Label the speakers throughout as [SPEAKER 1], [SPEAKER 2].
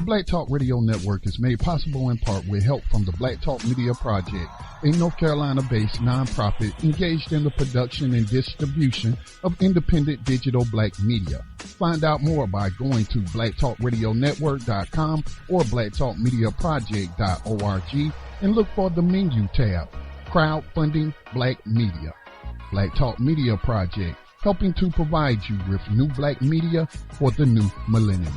[SPEAKER 1] Black Talk Radio Network is made possible in part with help from the Black Talk Media Project, a North Carolina-based nonprofit engaged in the production and distribution of independent digital black media. Find out more by going to blacktalkradionetwork.com or blacktalkmediaproject.org and look for the menu tab, Crowdfunding Black Media. Black Talk Media Project, helping to provide you with new black media for the new millennium.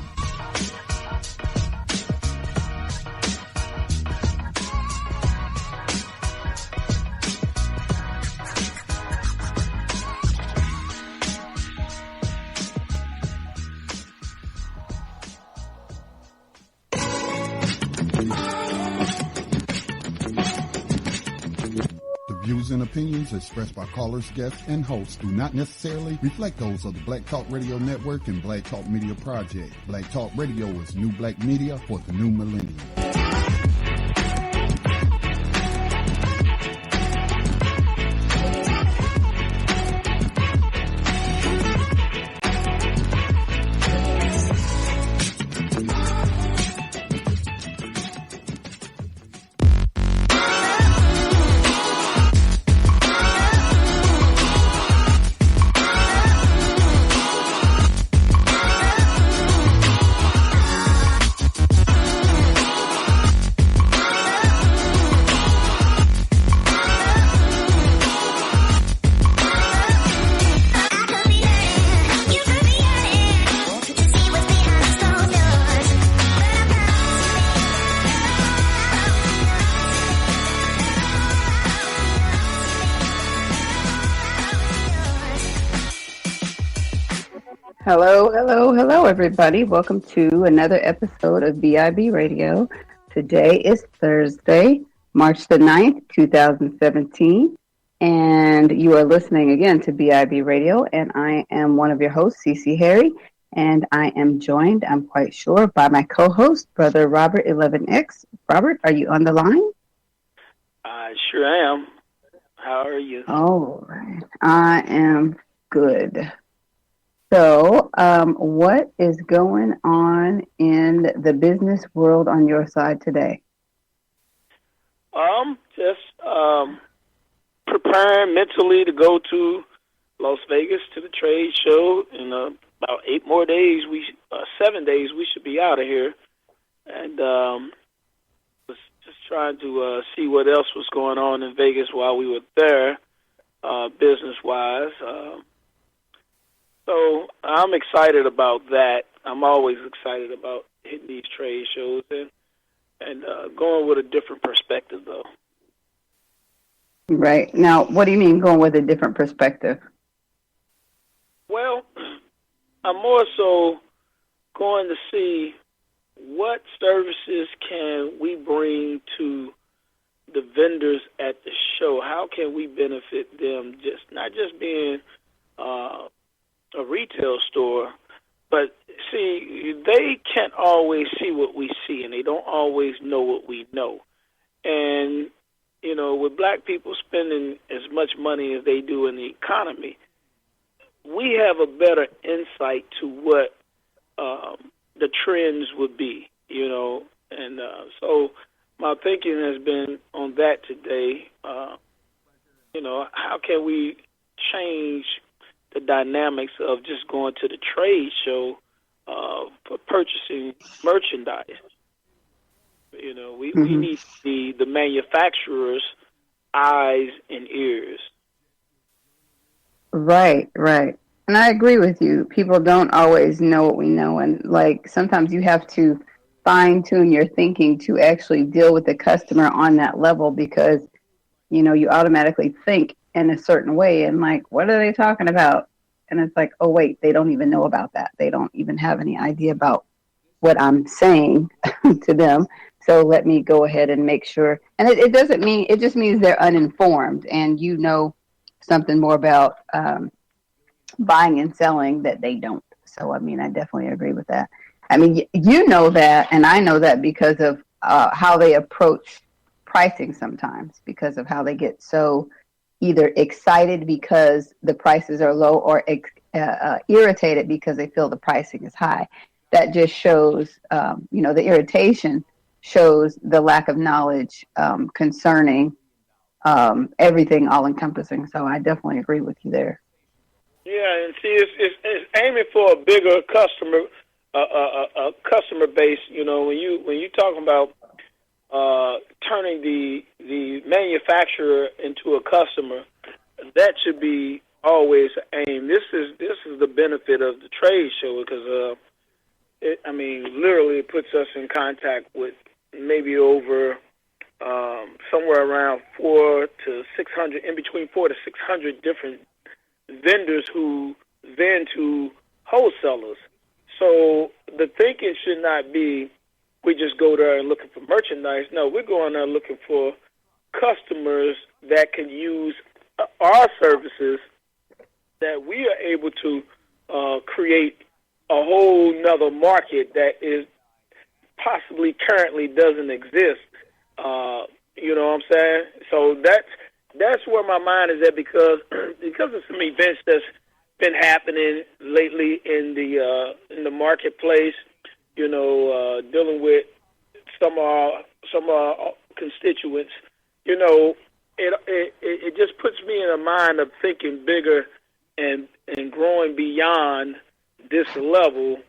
[SPEAKER 1] Views and opinions expressed by callers, guests, and hosts do not necessarily reflect those of the Black Talk Radio Network and Black Talk Media Project. Black Talk Radio is new black media for the new millennium.
[SPEAKER 2] Hello, everybody. Welcome to another episode of BIB Radio. Today is Thursday, March the 9th, 2017, and you are listening again to BIB Radio, and I am one of your hosts, Sisi Harry, and I am joined, I'm quite sure, by my co-host, Brother Robert 11X. Robert, are you on the line?
[SPEAKER 3] I sure am. How are you?
[SPEAKER 2] All right. I am good. So, what is going on in the business world on your side today?
[SPEAKER 3] Just preparing mentally to go to Las Vegas to the trade show in about 7 days. We should be out of here, and was just trying to see what else was going on in Vegas while we were there, business-wise. So I'm excited about that. I'm always excited about hitting these trade shows and going with a different perspective, though.
[SPEAKER 2] Right. Now, what do you mean going with a different perspective?
[SPEAKER 3] Well, I'm more so going to see what services can we bring to the vendors at the show. How can we benefit them, not just being a retail store, but see, they can't always see what we see, and they don't always know what we know. And, you know, with black people spending as much money as they do in the economy, we have a better insight to what the trends would be, you know. And so my thinking has been on that today. You know, how can we change the dynamics of just going to the trade show for purchasing merchandise? You know, we need the manufacturer's eyes and ears.
[SPEAKER 2] Right. And I agree with you. People don't always know what we know. And, like, sometimes you have to fine-tune your thinking to actually deal with the customer on that level because, you know, you automatically think in a certain way and like, what are they talking about? And it's like, oh wait, they don't even know about that. They don't even have any idea about what I'm saying to them. So let me go ahead and make sure. And it doesn't mean, it just means they're uninformed and you know something more about buying and selling that they don't. So, I mean, I definitely agree with that. I mean, you know that, and I know that because of how they approach pricing sometimes, because of how they get so either excited because the prices are low or irritated because they feel the pricing is high. that just shows, the irritation shows the lack of knowledge concerning everything all encompassing. So I definitely agree with you there.
[SPEAKER 3] Yeah, and see, it's aiming for a bigger a customer base. When you talking about turning the manufacturer into a customer, that should be always aim. This is the benefit of the trade show, because literally it puts us in contact with maybe over somewhere around 400 to 600, in between 400 to 600 different vendors who vend to wholesalers. So the thinking should not be we just go there and looking for merchandise. No, we're going there looking for customers that can use our services, that we are able to create a whole nother market that is possibly currently doesn't exist. You know what I'm saying? So that's where my mind is at, because of some events that's been happening lately in the marketplace. Dealing with some of our constituents. It just puts me in a mind of thinking bigger and growing beyond this level,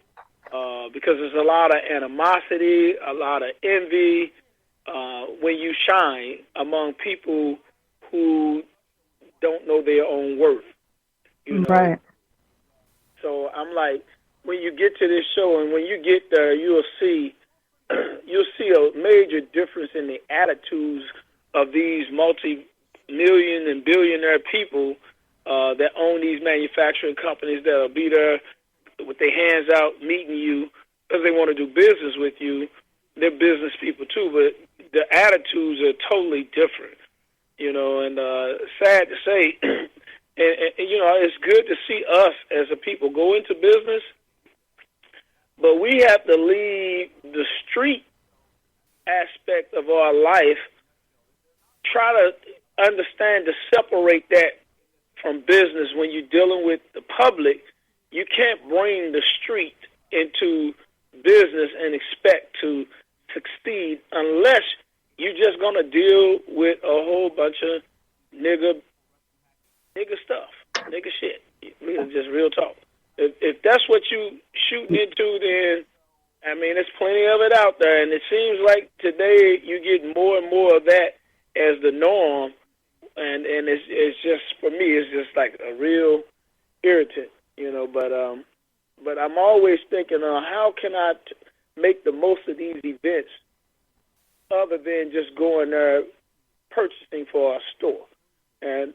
[SPEAKER 3] because there's a lot of animosity, a lot of envy when you shine among people who don't know their own worth.
[SPEAKER 2] Right.
[SPEAKER 3] So I'm like, when you get to this show and when you get there, you'll see a major difference in the attitudes of these multi-million and billionaire people that own these manufacturing companies, that'll be there with their hands out meeting you because they want to do business with you. They're business people too, but the attitudes are totally different. And sad to say, and it's good to see us as a people go into business, but we have to leave the street aspect of our life, try to understand to separate that from business. When you're dealing with the public, you can't bring the street into business and expect to succeed unless you're just going to deal with a whole bunch of nigga stuff, nigga shit. Just real talk. If that's what you shooting into, then there's plenty of it out there, and it seems like today you get more and more of that as the norm, and it's just, for me, it's just like a real irritant, But I'm always thinking, how can I make the most of these events, other than just going there purchasing for our store, and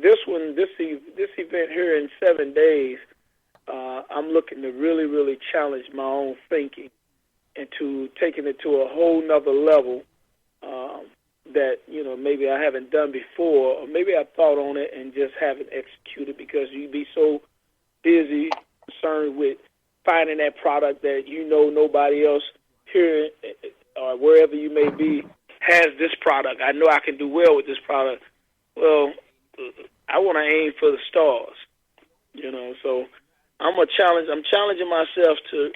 [SPEAKER 3] this event here in 7 days. I'm looking to really, really challenge my own thinking and to taking it to a whole nother level that, maybe I haven't done before, or maybe I thought on it and just haven't executed because you'd be so busy, concerned with finding that product that nobody else here or wherever you may be has this product. I know I can do well with this product. Well, I want to aim for the stars, so I'm challenging myself to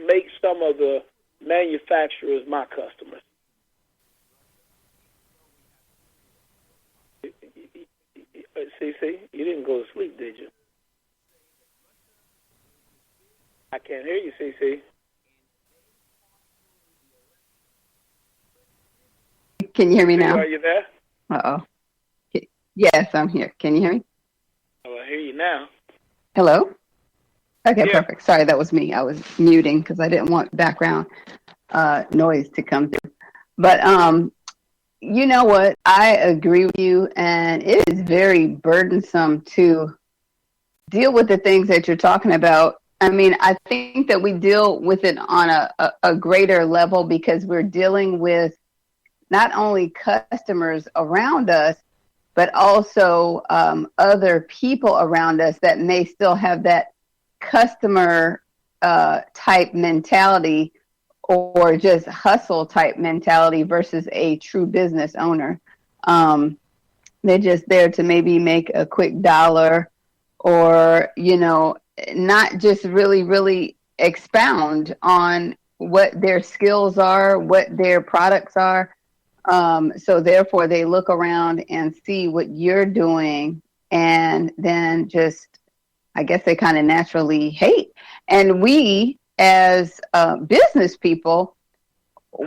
[SPEAKER 3] make some of the manufacturers my customers. Sisi, you didn't go to sleep, did you? I can't hear you, Sisi.
[SPEAKER 2] Can you hear me now?
[SPEAKER 3] Are you there?
[SPEAKER 2] Uh-oh. Yes, I'm here. Can you hear me?
[SPEAKER 3] Oh, I hear you now.
[SPEAKER 2] Hello? Okay,
[SPEAKER 3] yeah.
[SPEAKER 2] Perfect. Sorry, that was me. I was muting because I didn't want background noise to come through. But you know what? I agree with you, and it is very burdensome to deal with the things that you're talking about. I think that we deal with it on a greater level because we're dealing with not only customers around us, but also other people around us that may still have that customer type mentality or just hustle type mentality versus a true business owner. They're just there to maybe make a quick dollar or, not just really, really expound on what their skills are, what their products are. So therefore they look around and see what you're doing, and then just, I guess they kind of naturally hate. And we as business people,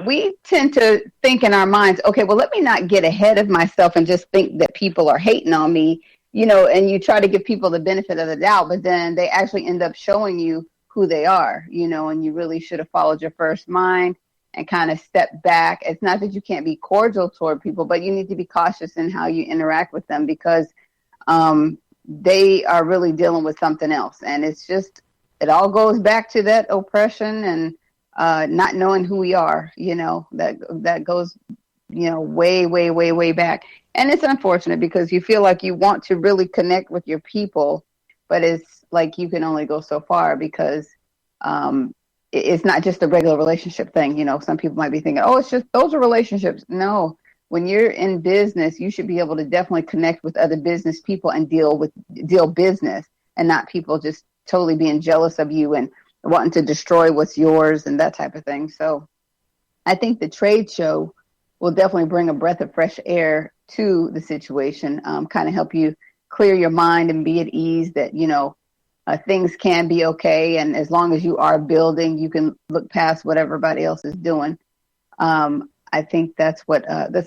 [SPEAKER 2] we tend to think in our minds, okay, well, let me not get ahead of myself and just think that people are hating on me, and you try to give people the benefit of the doubt, but then they actually end up showing you who they are, and you really should have followed your first mind and kind of step back. It's not that you can't be cordial toward people, but you need to be cautious in how you interact with them, because they are really dealing with something else. And it's just, it all goes back to that oppression and not knowing who we are, that goes, way, way, way, way back. And it's unfortunate because you feel like you want to really connect with your people, but it's like you can only go so far, because it's not just a regular relationship thing. Some people might be thinking, oh, it's just, those are relationships. No, when you're in business, you should be able to definitely connect with other business people and deal business, and not people just totally being jealous of you and wanting to destroy what's yours and that type of thing. So I think the trade show will definitely bring a breath of fresh air to the situation, kind of help you clear your mind and be at ease that, things can be okay. And as long as you are building, you can look past what everybody else is doing. I think that's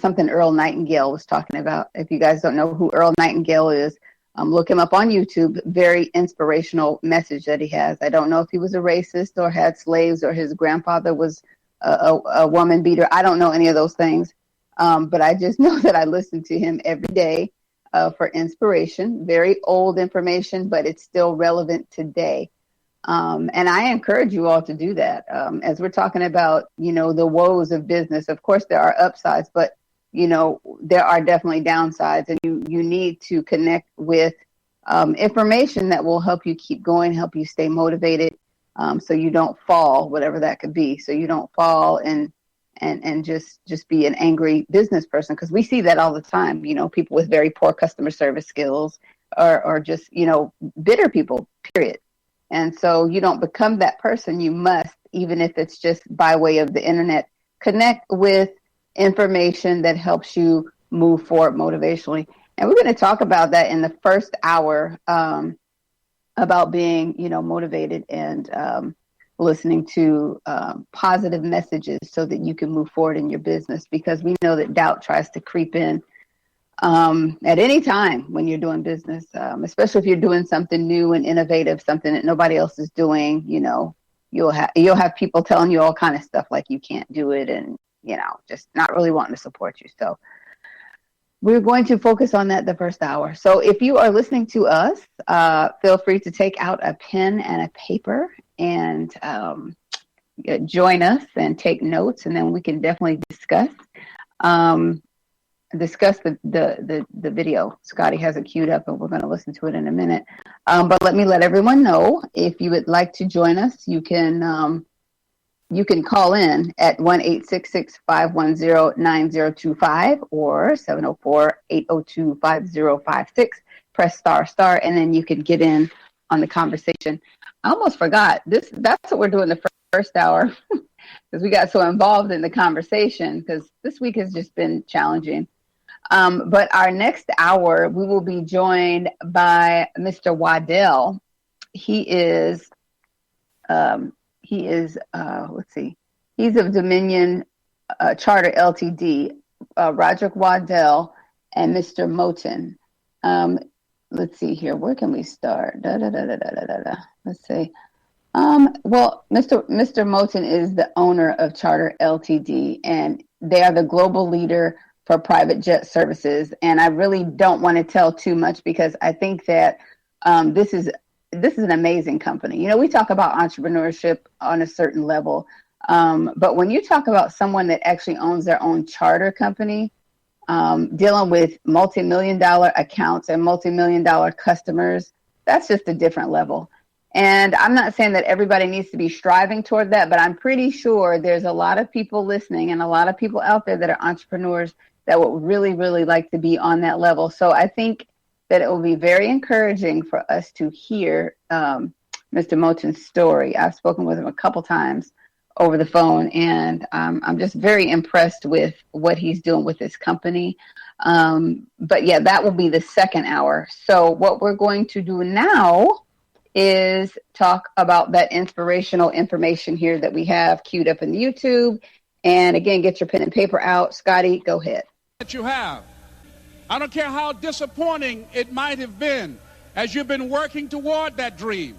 [SPEAKER 2] something Earl Nightingale was talking about. If you guys don't know who Earl Nightingale is, look him up on YouTube. Very inspirational message that he has. I don't know if he was a racist or had slaves or his grandfather was a woman beater. I don't know any of those things. But I just know that I listen to him every day for inspiration. Very old information, but it's still relevant today. And I encourage you all to do that. As we're talking about, the woes of business, of course, there are upsides, but, there are definitely downsides, and you need to connect with information that will help you keep going, help you stay motivated, so you don't fall, whatever that could be. So you don't fall and just be an angry business person, because we see that all the time, people with very poor customer service skills or just, bitter people, period. And so you don't become that person. You must, even if it's just by way of the internet, connect with information that helps you move forward motivationally. And we're going to talk about that in the first hour, about being, motivated and listening to positive messages so that you can move forward in your business, because we know that doubt tries to creep in at any time when you're doing business, especially if you're doing something new and innovative, something that nobody else is doing. You'll have people telling you all kind of stuff like you can't do it, and just not really wanting to support you. So we're going to focus on that the first hour. So if you are listening to us, feel free to take out a pen and a paper and join us and take notes, and then we can definitely discuss the video. Scotty has it queued up, and we're going to listen to it in a minute. But let me let everyone know, if you would like to join us, you can call in at 1-866-510-9025 or 704-802-5056. Press **, and then you can get in on the conversation. I almost forgot this. That's what we're doing the first hour, because we got so involved in the conversation, because this week has just been challenging. But our next hour, we will be joined by Mr. Waddle. He is he's of Dominion Charter LTD, Roderick Waddle and Mr. Moten. Let's see here. Where can we start? Let's see. Well, Mr. Moten is the owner of Charter LTD, and they are the global leader for private jet services. And I really don't want to tell too much, because I think that this is an amazing company. We talk about entrepreneurship on a certain level, but when you talk about someone that actually owns their own charter company, dealing with multi-million-dollar accounts and multi-million-dollar customers, that's just a different level. And I'm not saying that everybody needs to be striving toward that, but I'm pretty sure there's a lot of people listening and a lot of people out there that are entrepreneurs that would really, really like to be on that level. So I think that it will be very encouraging for us to hear Mr. Moten's story. I've spoken with him a couple times over the phone, and I'm just very impressed with what he's doing with his company. But yeah, that will be the second hour. So what we're going to do now is talk about that inspirational information here that we have queued up in YouTube. And again, get your pen and paper out. Scotty, go ahead.
[SPEAKER 4] That you have. I don't care how disappointing it might have been as you've been working toward that dream.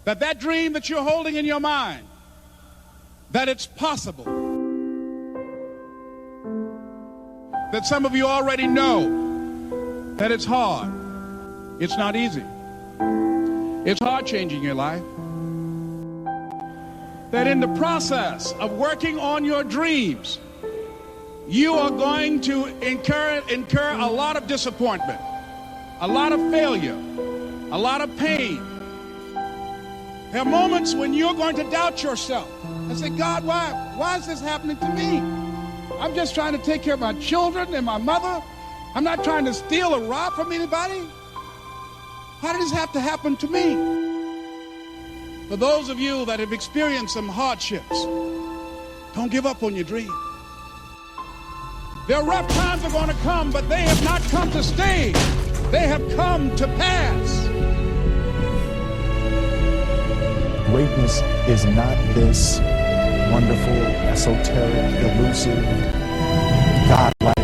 [SPEAKER 4] That dream that you're holding in your mind, that it's possible. That some of you already know that it's hard. It's not easy. It's hard changing your life. That in the process of working on your dreams, you are going to incur a lot of disappointment, a lot of failure, a lot of pain. There are moments when you're going to doubt yourself and say, God, why is this happening to me? I'm just trying to take care of my children and my mother. I'm not trying to steal or rob from anybody. Why did this have to happen to me? For those of you that have experienced some hardships, don't give up on your dream. Their rough times are going to come, but they have not come to stay. They have come to pass.
[SPEAKER 5] Greatness is not this wonderful, esoteric, elusive, godlike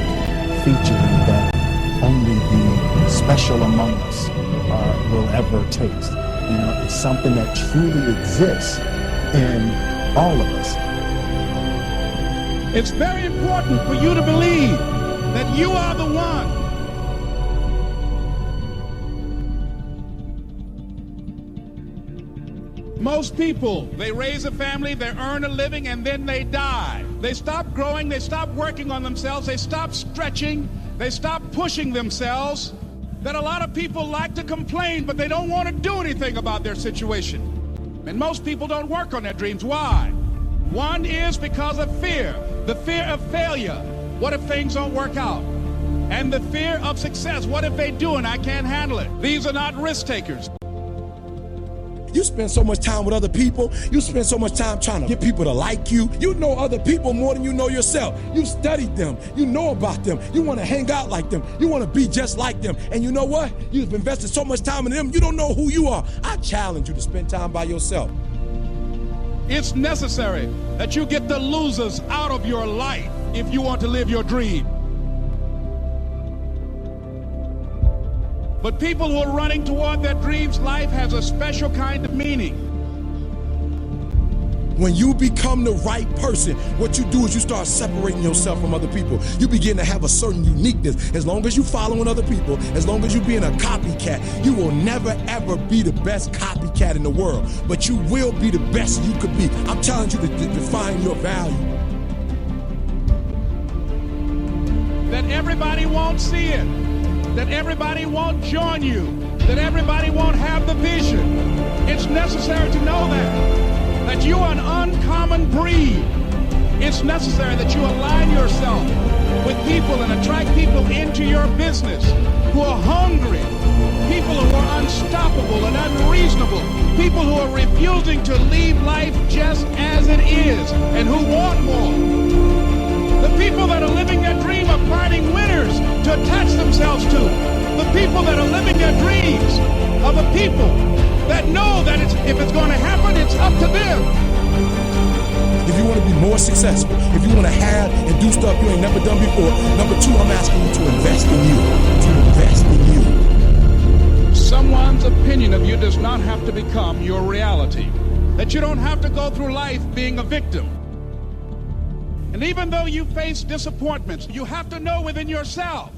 [SPEAKER 5] feature that only the special among us will ever taste. You know, it's something that truly exists in all of us.
[SPEAKER 4] It's very important for you to believe that you are the one. Most people, they raise a family, they earn a living, and then they die. They stop growing, they stop working on themselves, they stop stretching, they stop pushing themselves. That a lot of people like to complain, but they don't want to do anything about their situation. And most people don't work on their dreams. Why? One is because of fear. The fear of failure. What if things don't work out? And the fear of success. What if they do and I can't handle it? These are not risk takers.
[SPEAKER 6] You spend so much time with other people. You spend so much time trying to get people to like you. You know other people more than you know yourself. You studied them. You know about them. You want to hang out like them. You want to be just like them. And you know what? You've invested so much time in them, you don't know who you are. I challenge you to spend time by yourself.
[SPEAKER 4] It's necessary that you get the losers out of your life if you want to live your dream. But people who are running toward their dreams, life has a special kind of meaning.
[SPEAKER 6] When you become the right person, what you do is you start separating yourself from other people. You begin to have a certain uniqueness. As long as you're following other people, as long as you're being a copycat, you will never ever be the best copycat in the world. But you will be the best you could be. I'm challenging you to define your value.
[SPEAKER 4] That everybody won't see it. That everybody won't join you, that everybody won't have the vision. It's necessary to know that you are an uncommon breed. It's necessary that you align yourself with people and attract people into your business who are hungry, people who are unstoppable and unreasonable, people who are refusing to leave life just as it is and who want more. The people that are living their dream are finding winners to attach themselves to. The people that are living their dreams are the people that know that if it's going to happen, it's up to them.
[SPEAKER 6] If you want to be more successful, if you want to have and do stuff you ain't never done before, number two, I'm asking you to invest in you. To invest in you.
[SPEAKER 4] Someone's opinion of you does not have to become your reality. That you don't have to go through life being a victim. And even though you face disappointments, you have to know within yourself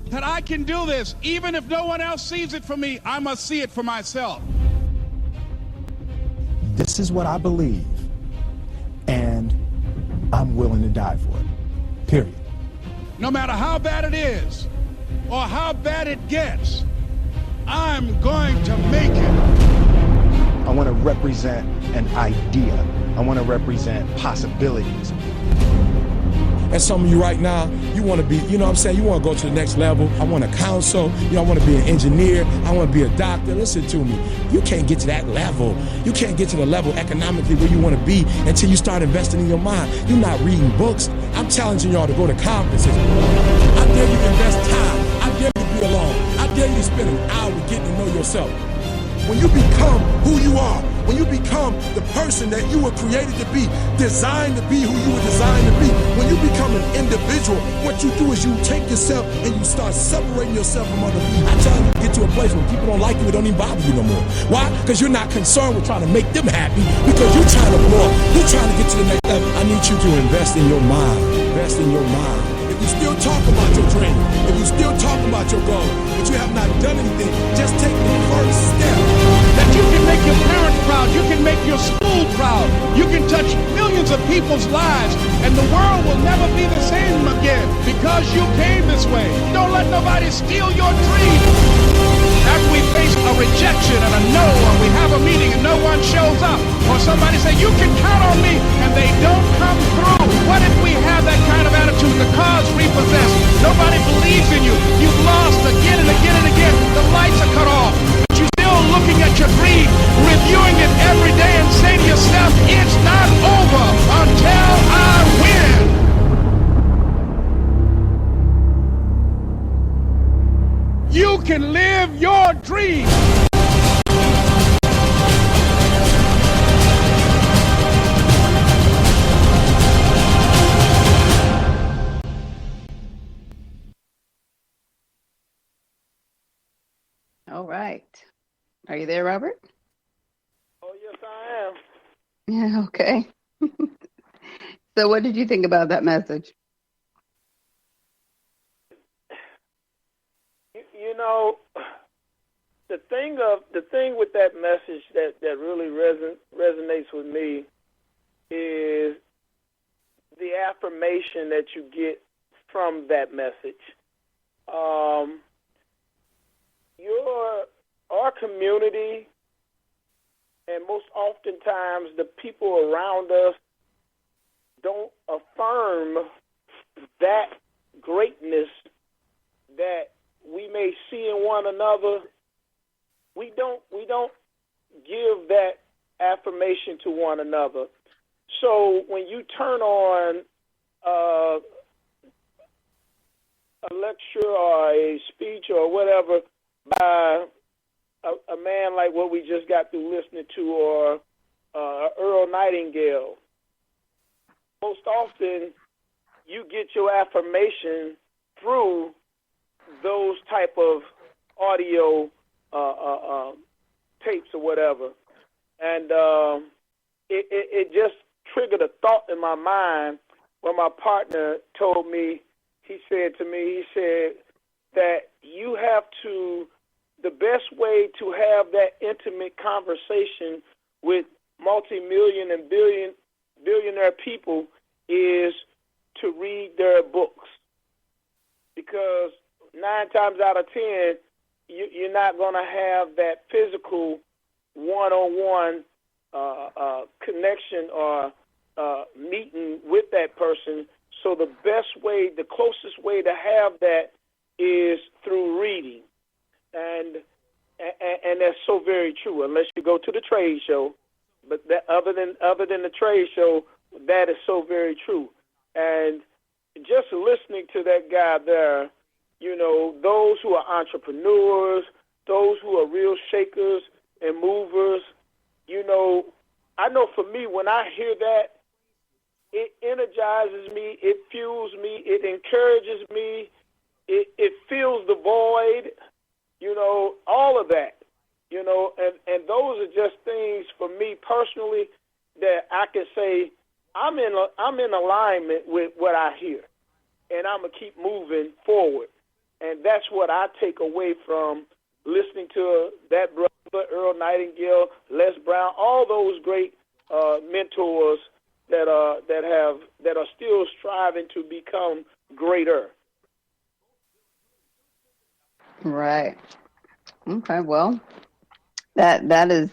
[SPEAKER 4] that I can do this. Even if no one else sees it for me, I must see it for myself.
[SPEAKER 5] This is what I believe, and I'm willing to die for it. Period.
[SPEAKER 4] No matter how bad it is or how bad it gets, I'm going to make it.
[SPEAKER 5] I want to represent an idea. I want to represent possibilities.
[SPEAKER 6] And some of you right now, you want to be, you know what I'm saying, you want to go to the next level. I want to counsel, I want to be an engineer, I want to be a doctor. Listen to me. You can't get to that level. You can't get to the level economically where you want to be until you start investing in your mind. You're not reading books. I'm challenging y'all to go to conferences. I dare you to invest time. I dare you to be alone. I dare you to spend an hour getting to know yourself. When you become who you are, when you become the person that you were created to be, designed to be who you were designed to be, when you become an individual, what you do is you take yourself and you start separating yourself from other people. I'm trying to get to a place where people don't like you, it don't even bother you no more. Why? Because you're not concerned with trying to make them happy, because you're trying to blow up. You're trying to get to the next level. I need you to invest in your mind. Invest in your mind. If you still talk about your dream, if you still talk about your goal, but you have not done anything, just take the first step.
[SPEAKER 4] That you can make your parents proud, you can make your school proud, you can touch millions of people's lives, and the world will never be the same again because you came this way. Don't let nobody steal your dream. After we face a rejection and a no, or we have a meeting and no one shows up, or somebody say, you can count on me, and they don't come through. What if we have that kind of attitude? The car's repossessed. Nobody believes in you. You've lost again and again and again. The lights are cut off. But you're still looking at your dream, reviewing it every day, and say to yourself, it's not over until I win. You can live your dream.
[SPEAKER 2] All right. Are you there, Robert?
[SPEAKER 3] Oh, yes, I am.
[SPEAKER 2] Yeah, okay. So what did you think about that message?
[SPEAKER 3] You know, the thing with that message that really resonates with me is the affirmation that you get from that message. Our community, and most oftentimes the people around us, don't affirm that greatness that we may see in one another. We don't give that affirmation to one another. So when you turn on a lecture or a speech or whatever by a man like what we just got through listening to, or Earl Nightingale, most often you get your affirmation through those type of audio tapes or whatever. And it just triggered a thought in my mind when my partner told me, he said that you have to, the best way to have that intimate conversation with multi-million and billionaire people is to read their books. Because 9 times out of 10, you're not going to have that physical one-on-one connection or meeting with that person. So the best way, the closest way to have that is through reading. And that's so very true, unless you go to the trade show. But that, other than the trade show, that is so very true. And just listening to that guy there, you know, those who are entrepreneurs, those who are real shakers and movers, you know, I know for me, when I hear that, it energizes me, it fuels me, it encourages me, it fills the void, you know, all of that, you know, and those are just things for me personally that I can say I'm in alignment with what I hear, and I'm going to keep moving forward. And that's what I take away from listening to that brother, Earl Nightingale, Les Brown, all those great mentors that are still striving to become greater.
[SPEAKER 2] Right. Okay. Well, that is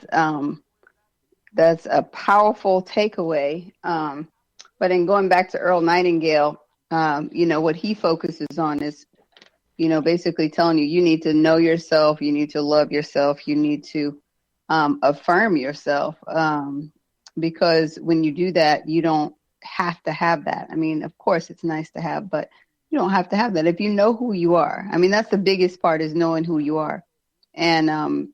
[SPEAKER 2] that's a powerful takeaway. But in going back to Earl Nightingale, what he focuses on is, basically telling you need to know yourself, you need to love yourself, you need to affirm yourself, because when you do that, you don't have to have that. I mean, of course, it's nice to have, but you don't have to have that if you know who you are. I mean, that's the biggest part, is knowing who you are. And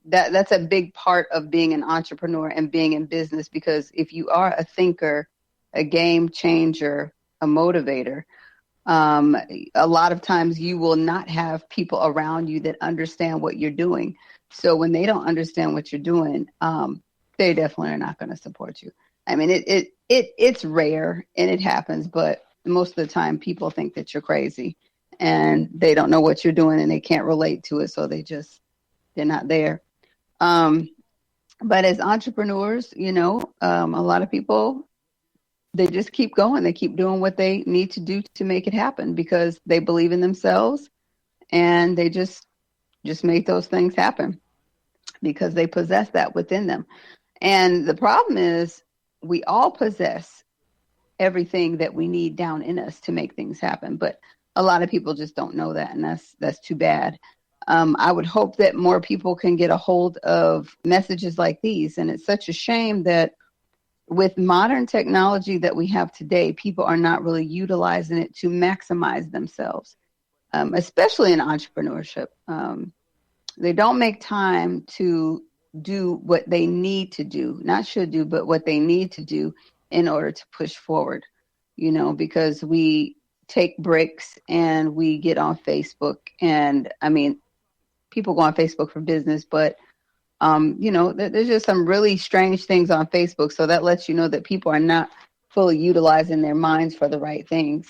[SPEAKER 2] that's a big part of being an entrepreneur and being in business, because if you are a thinker, a game changer, a motivator, a lot of times you will not have people around you that understand what you're doing. So when they don't understand what you're doing, they definitely are not going to support you. I mean, it's rare and it happens, but most of the time people think that you're crazy and they don't know what you're doing and they can't relate to it. So they're not there. But as entrepreneurs, a lot of people, they just keep going. They keep doing what they need to do to make it happen, because they believe in themselves and they just make those things happen because they possess that within them. And the problem is, we all possess everything that we need down in us to make things happen. But a lot of people just don't know that. And that's too bad. I would hope that more people can get a hold of messages like these. And it's such a shame that with modern technology that we have today, people are not really utilizing it to maximize themselves, especially in entrepreneurship. They don't make time to do what they need to do, not should do, but what they need to do in order to push forward, because we take breaks and we get on Facebook. And I mean, people go on Facebook for business, but there's just some really strange things on Facebook. So that lets you know that people are not fully utilizing their minds for the right things.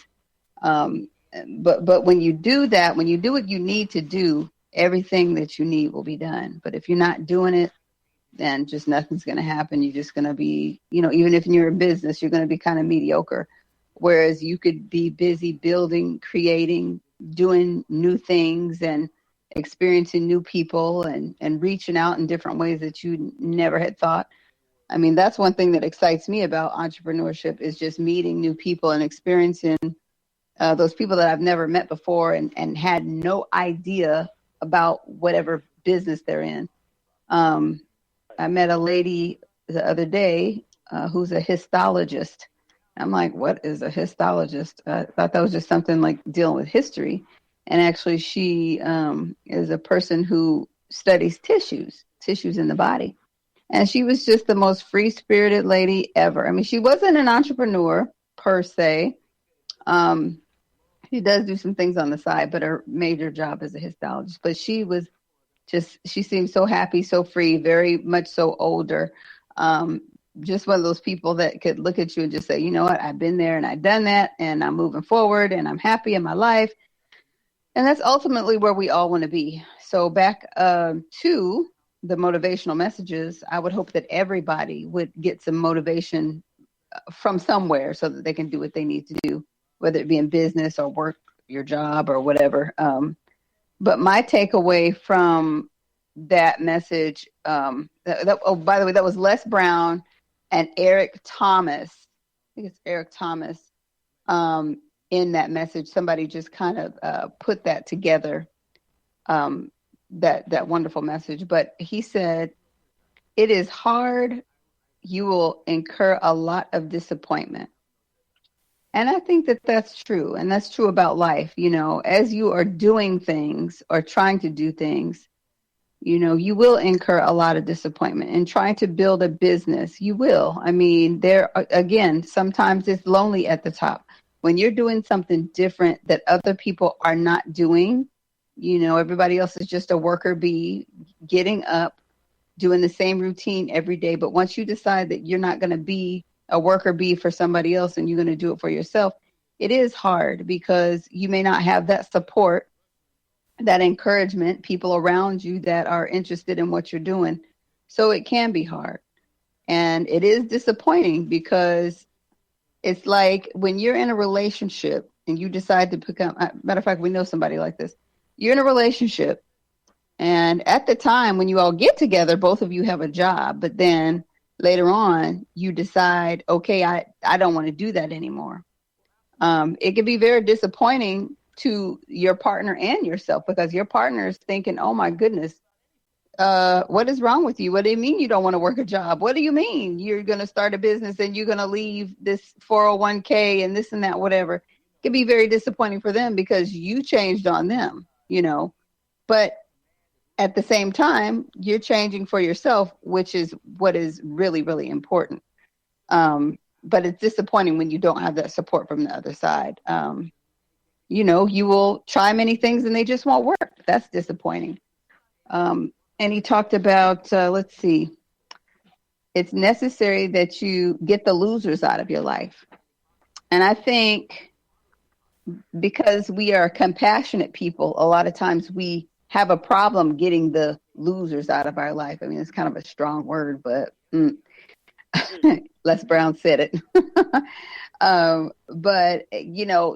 [SPEAKER 2] But when you do that, when you do what you need to do, everything that you need will be done. But if you're not doing it, then just nothing's going to happen. You're just going to be, even if you're in business, you're going to be kind of mediocre. Whereas you could be busy building, creating, doing new things and experiencing new people and reaching out in different ways that you never had thought. I mean, that's one thing that excites me about entrepreneurship, is just meeting new people and experiencing those people that I've never met before and had no idea about whatever business they're in. I met a lady the other day who's a histologist. I'm like, what is a histologist? I thought that was just something like dealing with history. And actually, she is a person who studies tissues in the body. And she was just the most free-spirited lady ever. I mean, she wasn't an entrepreneur per se. She does do some things on the side, but her major job is a histologist. But she seemed so happy, so free, very much so older. Just one of those people that could look at you and just say, you know what, I've been there and I've done that and I'm moving forward and I'm happy in my life. And that's ultimately where we all want to be. So back to the motivational messages, I would hope that everybody would get some motivation from somewhere so that they can do what they need to do, whether it be in business or work, your job or whatever. But my takeaway from that message, by the way, that was Les Brown and Eric Thomas. I think it's Eric Thomas. In that message, somebody just kind of put that together, that wonderful message. But he said, it is hard. You will incur a lot of disappointment. And I think that that's true. And that's true about life. As you are doing things or trying to do things, you will incur a lot of disappointment. And trying to build a business, you will. I mean, sometimes it's lonely at the top. When you're doing something different that other people are not doing, everybody else is just a worker bee, getting up, doing the same routine every day. But once you decide that you're not going to be a worker bee for somebody else and you're going to do it for yourself, it is hard because you may not have that support, that encouragement, people around you that are interested in what you're doing. So it can be hard. And it is disappointing because it's like when you're in a relationship and you decide to become, matter of fact, we know somebody like this. You're in a relationship and at the time when you all get together, both of you have a job, but then later on you decide, okay, I don't want to do that anymore. It can be very disappointing to your partner and yourself, because your partner is thinking, oh my goodness, what is wrong with you? What do you mean you don't want to work a job? What do you mean you're going to start a business and you're going to leave this 401k and this and that, whatever? It can be very disappointing for them because you changed on them, but at the same time, you're changing for yourself, which is what is really, really important. But it's disappointing when you don't have that support from the other side. You will try many things and they just won't work. That's disappointing. And he talked about, it's necessary that you get the losers out of your life. And I think because we are compassionate people, a lot of times we have a problem getting the losers out of our life. I mean, it's kind of a strong word, but Les Brown said it. But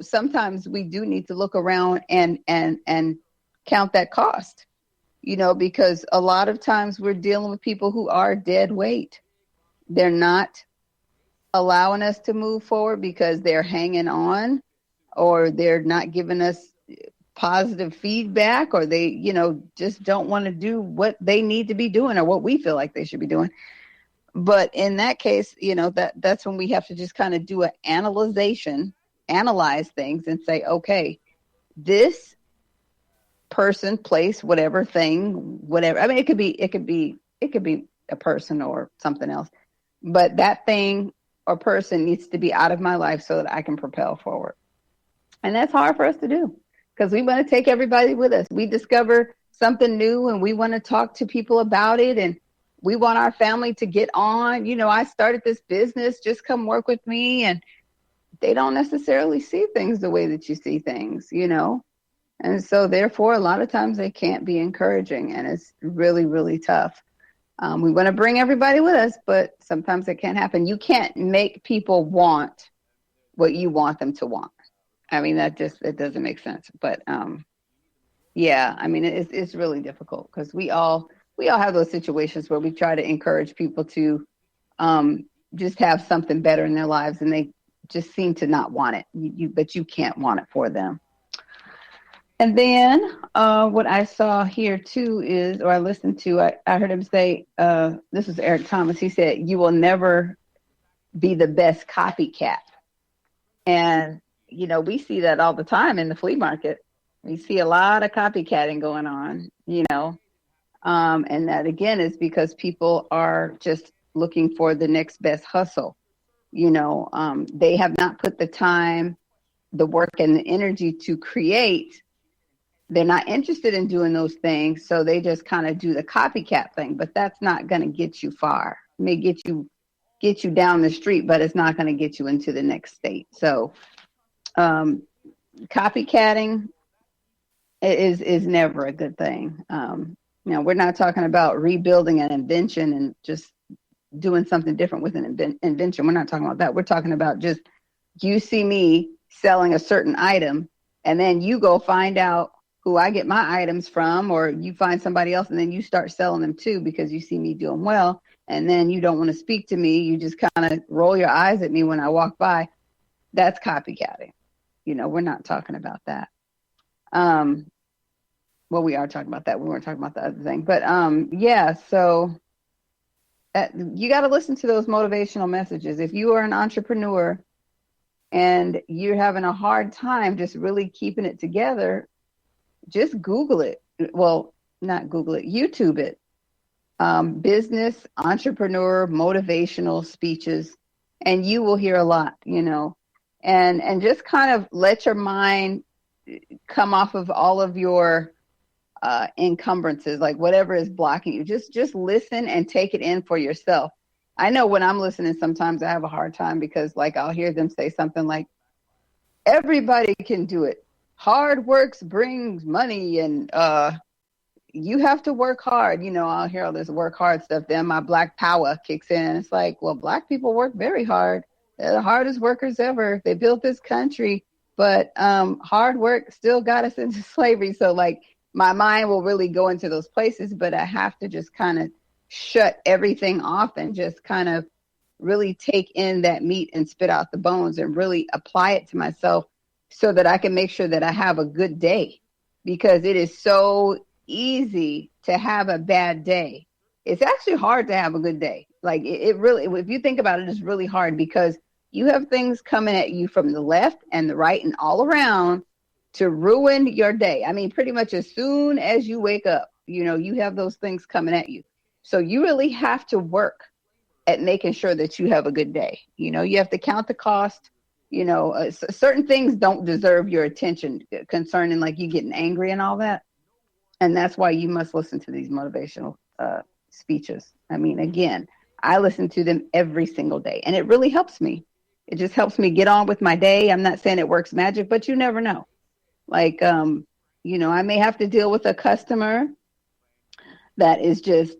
[SPEAKER 2] sometimes we do need to look around and count that cost, because a lot of times we're dealing with people who are dead weight. They're not allowing us to move forward because they're hanging on, or they're not giving us positive feedback, or they, just don't want to do what they need to be doing or what we feel like they should be doing. But in that case, that's when we have to just kind of do an analyze things and say, okay, this person, place, whatever thing, whatever. I mean, it could be a person or something else, but that thing or person needs to be out of my life so that I can propel forward. And that's hard for us to do because we want to take everybody with us. We discover something new and we want to talk to people about it, and we want our family to get on. I started this business, just come work with me. And they don't necessarily see things the way that you see things, And so therefore, a lot of times they can't be encouraging, and it's really, really tough. We want to bring everybody with us, but sometimes it can't happen. You can't make people want what you want them to want. I mean, it doesn't make sense. But it's really difficult because we all have those situations where we try to encourage people to just have something better in their lives, and they just seem to not want it. But you can't want it for them. And then what I saw here too is, or I listened to, I heard him say, this was Eric Thomas. He said, "You will never be the best copycat." And we see that all the time in the flea market. We see a lot of copycatting going on, and that again is because people are just looking for the next best hustle. They have not put the time, the work, and the energy to create. They're not interested in doing those things, so they just kind of do the copycat thing. But that's not going to get you far. It may get you down the street, but it's not going to get you into the next state. So copycatting is never a good thing. We're not talking about rebuilding an invention and just doing something different with an invention. We're not talking about that. We're talking about just, you see me selling a certain item, and then you go find out who I get my items from, or you find somebody else and then you start selling them too because you see me doing well, and then you don't want to speak to me. You just kind of roll your eyes at me when I walk by. That's copycatting. We're not talking about that. Well, we are talking about that. We weren't talking about the other thing. But so you got to listen to those motivational messages. If you are an entrepreneur and you're having a hard time just really keeping it together, just Google it. Well, not Google it, YouTube it. Business, entrepreneur, motivational speeches, and you will hear a lot, and just kind of let your mind come off of all of your encumbrances, like whatever is blocking you. Just listen and take it in for yourself. I know when I'm listening, sometimes I have a hard time because I'll hear them say something like, everybody can do it. Hard work brings money, and you have to work hard. I'll hear all this work hard stuff. Then my Black power kicks in. It's like, well, Black people work very hard. They're the hardest workers ever. They built this country, but hard work still got us into slavery. So my mind will really go into those places, but I have to just kind of shut everything off and just kind of really take in that meat and spit out the bones and really apply it to myself so that I can make sure that I have a good day, because it is so easy to have a bad day. It's actually hard to have a good day. Like it really, if you think about it, it's really hard because you have things coming at you from the left and the right and all around to ruin your day. I mean, pretty much as soon as you wake up, you know, you have those things coming at you. So you really have to work at making sure that you have a good day. You know, you have to count the cost. You know, certain things don't deserve your attention concerning like you getting angry and all that. And that's why you must listen to these motivational speeches. I mean, again, I listen to them every single day and it really helps me. It just helps me get on with my day. I'm not saying it works magic, but you never know. Like, you know, I may have to deal with a customer that is just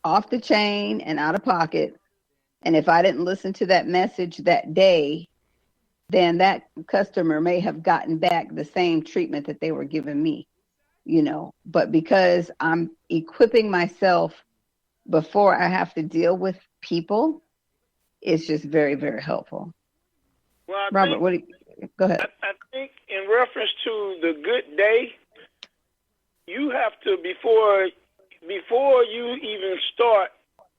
[SPEAKER 2] off the chain and out of pocket. And if I didn't listen to that message that day, then that customer may have gotten back the same treatment that they were giving me, you know. But because I'm equipping myself before I have to deal with people, it's just very, very helpful.
[SPEAKER 3] Well,
[SPEAKER 2] Robert, go ahead.
[SPEAKER 3] I think in reference to the good day, you have to, before you even start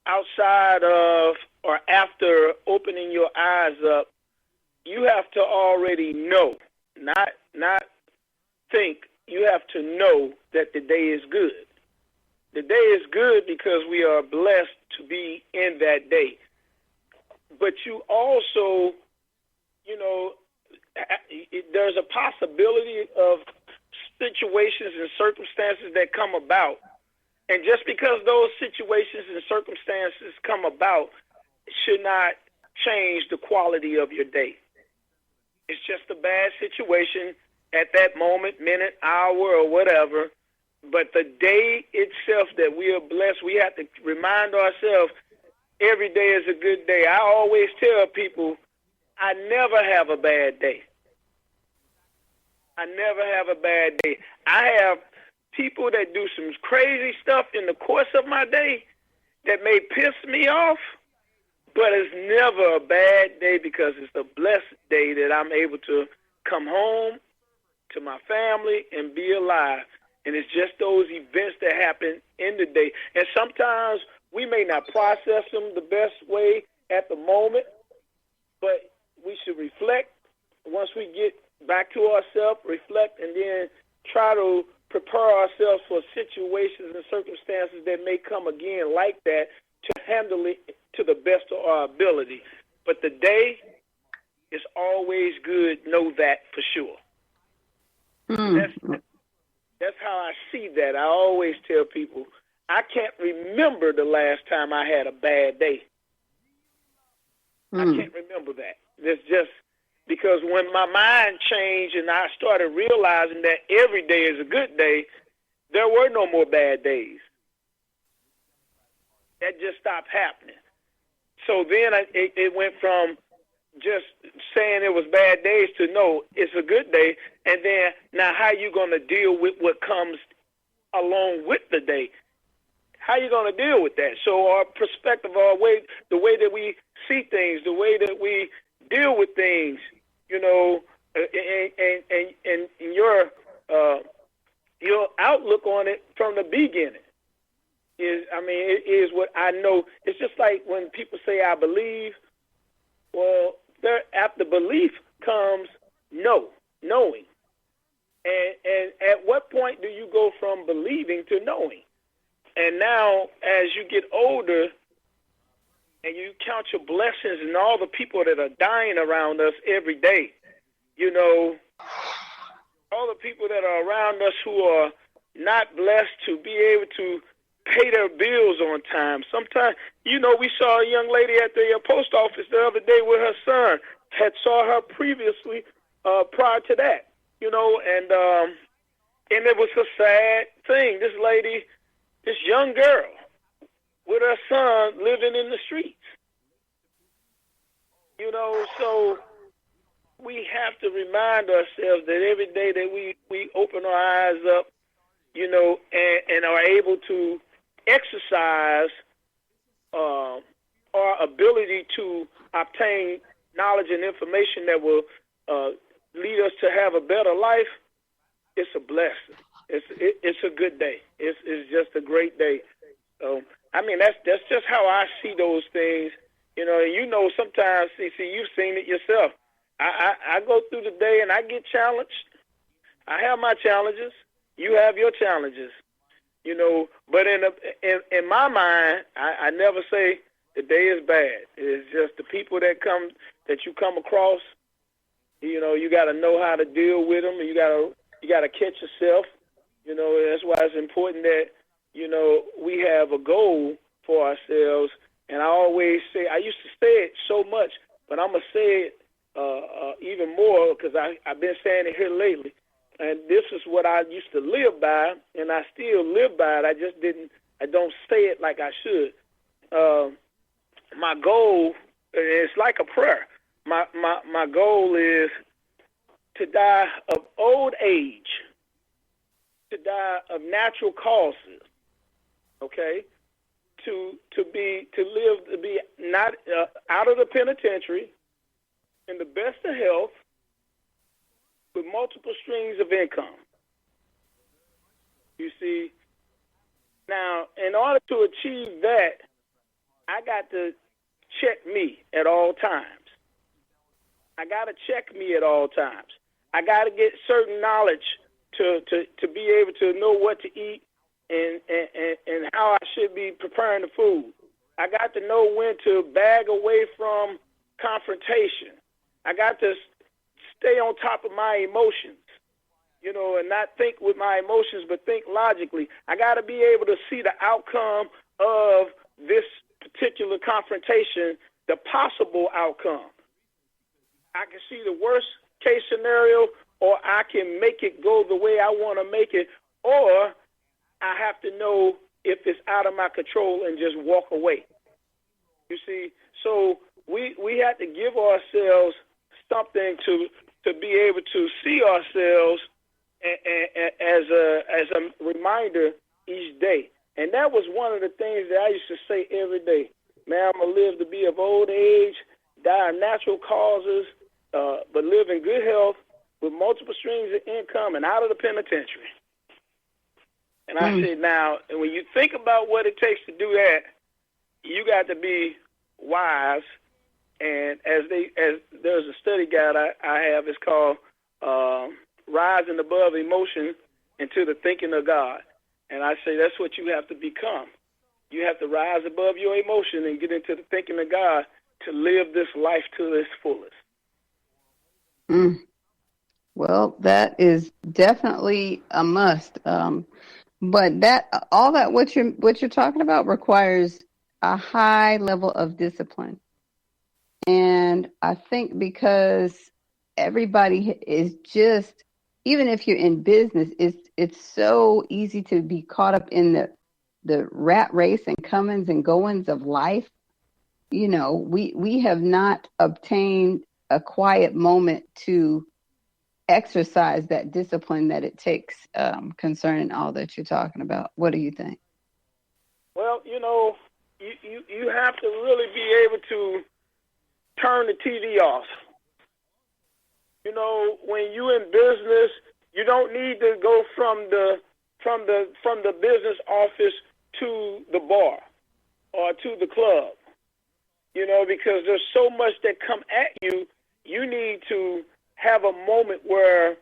[SPEAKER 3] outside of or after opening your eyes up, you have to already know, not think. You have to know that the day is good. The day is good because we are blessed to be in that day. But you also, you know, there's a possibility of situations and circumstances that come about. And just because those situations and circumstances come about should not change the quality of your day. It's just a bad situation at that moment, minute, hour, or whatever. But the day itself that we are blessed, we have to remind ourselves every day is a good day. I always tell people I never have a bad day. I never have a bad day. I have people that do some crazy stuff in the course of my day that may piss me off, but it's never a bad day because it's a blessed day that I'm able to come home to my family and be alive. And it's just those events that happen in the day. And sometimes we may not process them the best way at the moment, but we should reflect. Once we get back to ourselves, reflect, and then try to prepare ourselves for situations and circumstances that may come again like that to handle it to the best of our ability. But the day is always good. Know that for sure. That's how I see that. I always tell people, I can't remember the last time I had a bad day. I can't remember that. It's just because when my mind changed and I started realizing that every day is a good day, there were no more bad days. That just stopped happening. So then it went from just saying it was bad days to no, it's a good day. And then now how you going to deal with what comes along with the day? How you going to deal with that? So our perspective, the way that we see things, the way that we deal with things, you know, and your outlook on it from the beginning it is what I know. It's just like when people say I believe. Well, after belief comes knowing. And at what point do you go from believing to knowing? And now, as you get older and you count your blessings and all the people that are dying around us every day, you know, all the people that are around us who are not blessed to be able to pay their bills on time. Sometimes, you know, we saw a young lady at the post office the other day with her son. Had saw her previously, prior to that, you know, and it was a sad thing. This lady, this young girl with her son living in the streets, you know, so we have to remind ourselves that every day that we open our eyes up, you know, and are able to exercise our ability ability to obtain knowledge and information that will lead us to have a better life, it's a blessing. It's a good day. It's just a great day. So, I mean, that's just how I see those things. You know, sometimes, Sisi, you've seen it yourself. I go through the day and I get challenged. I have my challenges. You have your challenges. You know, but in my mind, I never say the day is bad. It's just the people that you come across. You know, you got to know how to deal with them. You got to catch yourself. You know, that's why it's important that, you know, we have a goal for ourselves. And I always say, I used to say it so much, but I'm going to say it even more because I've been saying it here lately. And this is what I used to live by, and I still live by it. I don't say it like I should. My goal, it's like a prayer. My goal is to die of old age, to die of natural causes, okay? To be not out of the penitentiary, in the best of health, with multiple streams of income. You see, now, in order to achieve that, I got to check me at all times. I got to check me at all times. I got to get certain knowledge to be able to know what to eat and how I should be preparing the food. I got to know when to bag away from confrontation. I got to stay on top of my emotions, you know, and not think with my emotions, but think logically. I got to be able to see the outcome of this particular confrontation, the possible outcome. I can see the worst case scenario, or I can make it go the way I want to make it, or I have to know if it's out of my control and just walk away. You see, so we have to give ourselves something to be able to see ourselves as a reminder each day. And that was one of the things that I used to say every day. Man, I'm going to live to be of old age, die of natural causes, but live in good health with multiple streams of income and out of the penitentiary. And I said, now, when you think about what it takes to do that, you got to be wise. And as there's a study guide I have, it's called Rising Above Emotion into the Thinking of God. And I say that's what you have to become. You have to rise above your emotion and get into the thinking of God to live this life to its fullest.
[SPEAKER 2] Well, that is definitely a must. But what you're talking about requires a high level of discipline. And I think because everybody is just, even if you're in business, it's so easy to be caught up in the rat race and comings and goings of life. You know, we have not obtained a quiet moment to exercise that discipline that it takes concerning all that you're talking about. What do you think?
[SPEAKER 3] Well, you know, you have to really be able to turn the TV off. You know, when you're in business, you don't need to go from the business office to the bar or to the club. You know, because there's so much that come at you. You need to have a moment where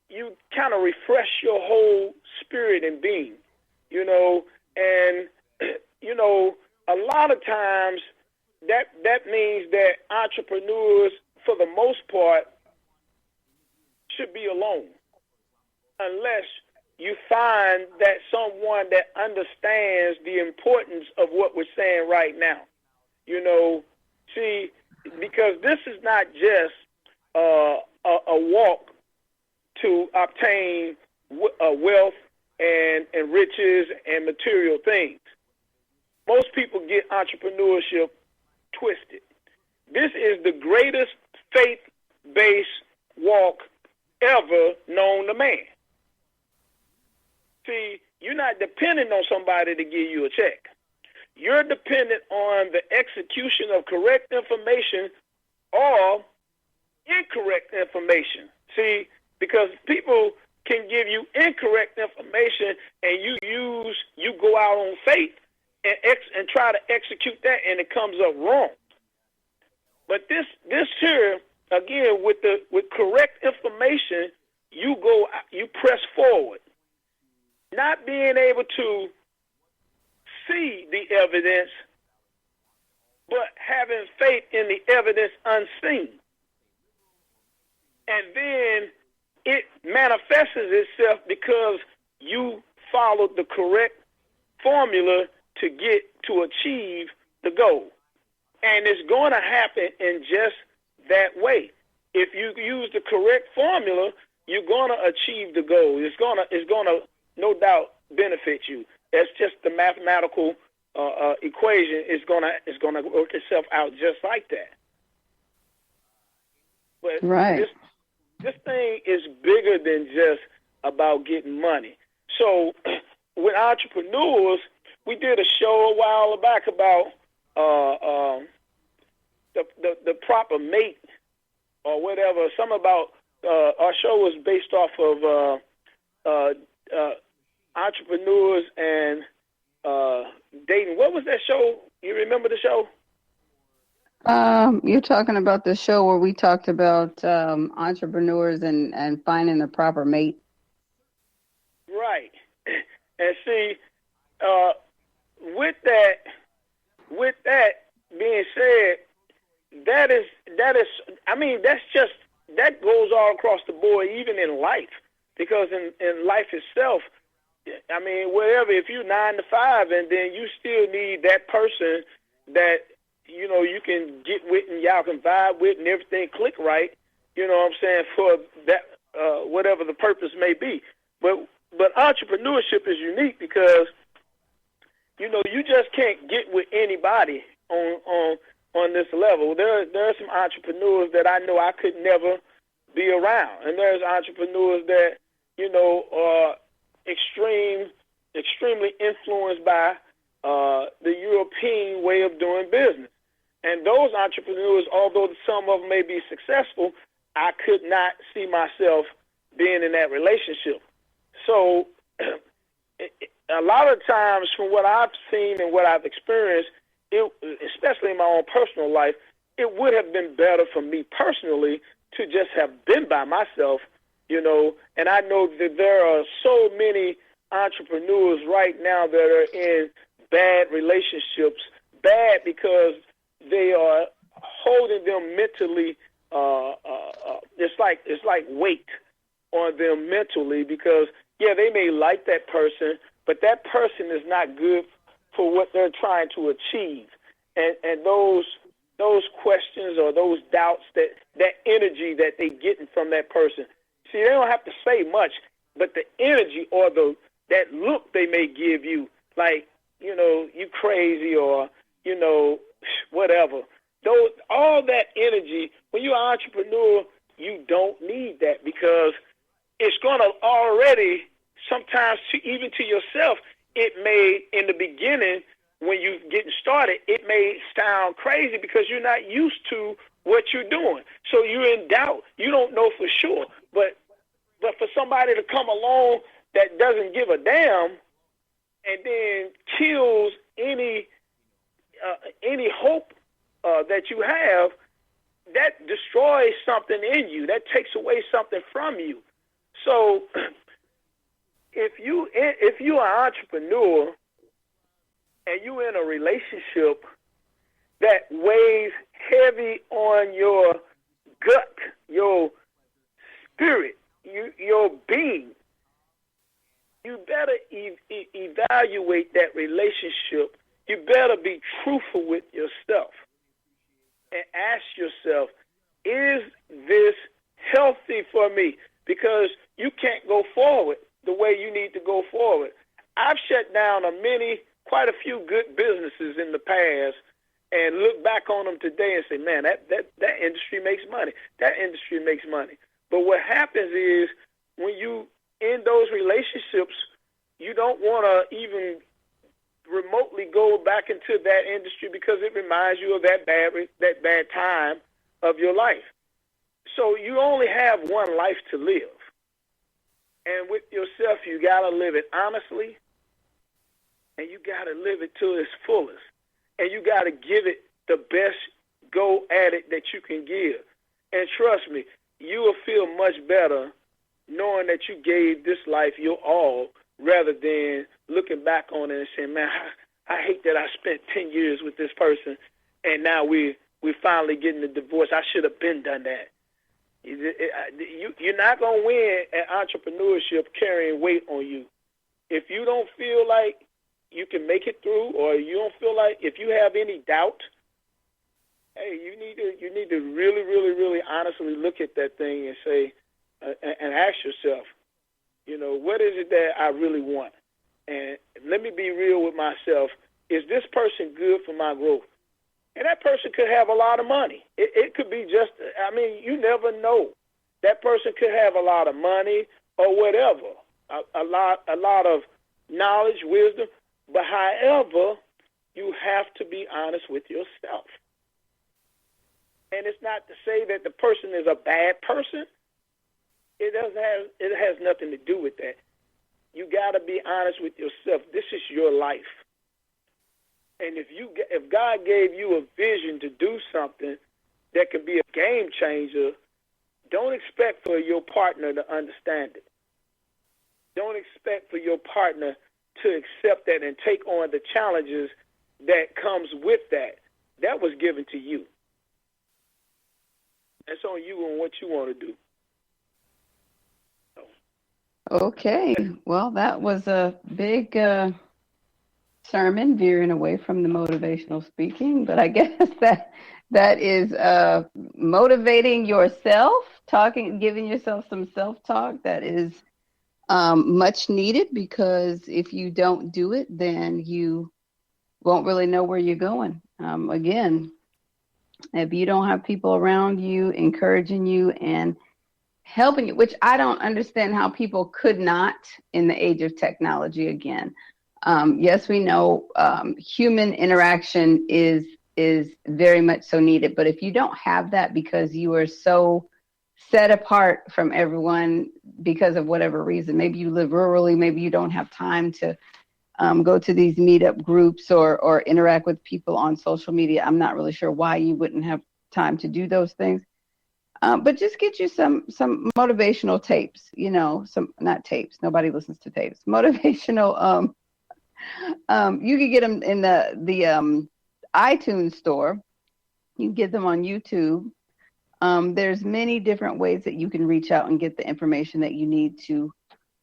[SPEAKER 3] you kind of refresh your whole spirit and being. You know, and you know, a lot of times that means that entrepreneurs, for the most part, should be alone, unless you find that someone that understands the importance of what we're saying right now. You know, see, because this is not just a walk to obtain wealth and riches and material things. Most people get entrepreneurship twisted. This is the greatest faith-based walk ever known to man. See, you're not depending on somebody to give you a check. you're dependent on the execution of correct information or incorrect information. See, because people can give you incorrect information and you go out on faith and try to execute that, and it comes up wrong. But this here, again, with correct information, you press forward. Not being able to see the evidence, but having faith in the evidence unseen. And then it manifests itself because you followed the correct formula to achieve the goal. And it's going to happen in just that way. If you use the correct formula, you're going to achieve the goal. It's going to no doubt benefit you. That's just the mathematical equation. It's going to work itself out just like that. But
[SPEAKER 2] right.
[SPEAKER 3] This thing is bigger than just about getting money. So with entrepreneurs, we did a show a while back about the proper mate or whatever. Something about our show was based off of entrepreneurs and dating. What was that show? You remember the show?
[SPEAKER 2] You're talking about the show where we talked about entrepreneurs and finding the proper mate.
[SPEAKER 3] Right. And see, with that being said, that goes all across the board, even in life, because in life itself, I mean, wherever, if you're 9 to 5 and then you still need that person that, you know, you can get with and y'all can vibe with and everything click right, you know what I'm saying, for that, whatever the purpose may be. But entrepreneurship is unique because, you know, you just can't get with anybody on this level. There are some entrepreneurs that I know I could never be around, and there's entrepreneurs that, you know, are extremely influenced by the European way of doing business. And those entrepreneurs, although some of them may be successful, I could not see myself being in that relationship. So a lot of times from what I've seen and what I've experienced, especially in my own personal life, it would have been better for me personally to just have been by myself, you know. And I know that there are so many entrepreneurs right now that are in bad relationships, bad because they are holding them mentally. It's like weight on them mentally because, yeah, they may like that person, but that person is not good for what they're trying to achieve. And those questions or those doubts, that energy that they're getting from that person. See, they don't have to say much, but the energy or that look they may give you, like, you know, you crazy or, you know, whatever. All that energy, when you're an entrepreneur, you don't need that because it's going to already, sometimes even to yourself, it may, in the beginning, when you're getting started, it may sound crazy because you're not used to what you're doing. So you're in doubt. You don't know for sure. But for somebody to come along that doesn't give a damn and then kills any hope that you have, that destroys something in you. That takes away something from you. So if you're an entrepreneur and you're in a relationship that weighs heavy on your gut, your spirit, your being, you better evaluate that relationship. You better be truthful with yourself and ask yourself, is this healthy for me? Because you can't go forward the way you need to go forward. I've shut down quite a few good businesses in the past and look back on them today and say, man, that industry makes money. That industry makes money. But what happens is when you in those relationships, you don't want to even remotely go back into that industry because it reminds you of that bad time of your life. So you only have one life to live. And with yourself, you got to live it honestly, and you got to live it to its fullest. And you got to give it the best go at it that you can give. And trust me, you will feel much better knowing that you gave this life your all rather than looking back on it and saying, man, I hate that I spent 10 years with this person and now we're finally getting a divorce. I should have been done that. You're not going to win at entrepreneurship carrying weight on you. If you don't feel like you can make it through, or you don't feel like, if you have any doubt, hey, you need to really, really, really honestly look at that thing and say, and ask yourself, what is it that I really want? And let me be real with myself. Is this person good for my growth? And that person could have a lot of money. It could be just, you never know. That person could have a lot of money or whatever, a lot of knowledge, wisdom. But however, you have to be honest with yourself. And it's not to say that the person is a bad person. It has nothing to do with that. You got to be honest with yourself. This is your life. And if God gave you a vision to do something that could be a game changer, don't expect for your partner to understand it. Don't expect for your partner to accept that and take on the challenges that comes with that. That was given to you. That's on you and what you want to do.
[SPEAKER 2] Okay. Well, that was a big sermon veering away from the motivational speaking, but I guess that is motivating yourself, giving yourself some self-talk. That is much needed, because if you don't do it, then you won't really know where you're going. Again, if you don't have people around you encouraging you and helping you, which I don't understand how people could not in the age of technology again. Yes, we know human interaction is very much so needed, but if you don't have that because you are so set apart from everyone because of whatever reason, maybe you live rurally, maybe you don't have time to go to these meetup groups or interact with people on social media. I'm not really sure why you wouldn't have time to do those things. But just get you some motivational tapes, not tapes. Nobody listens to tapes. Motivational. You can get them in the iTunes store. You can get them on YouTube. There's many different ways that you can reach out and get the information that you need to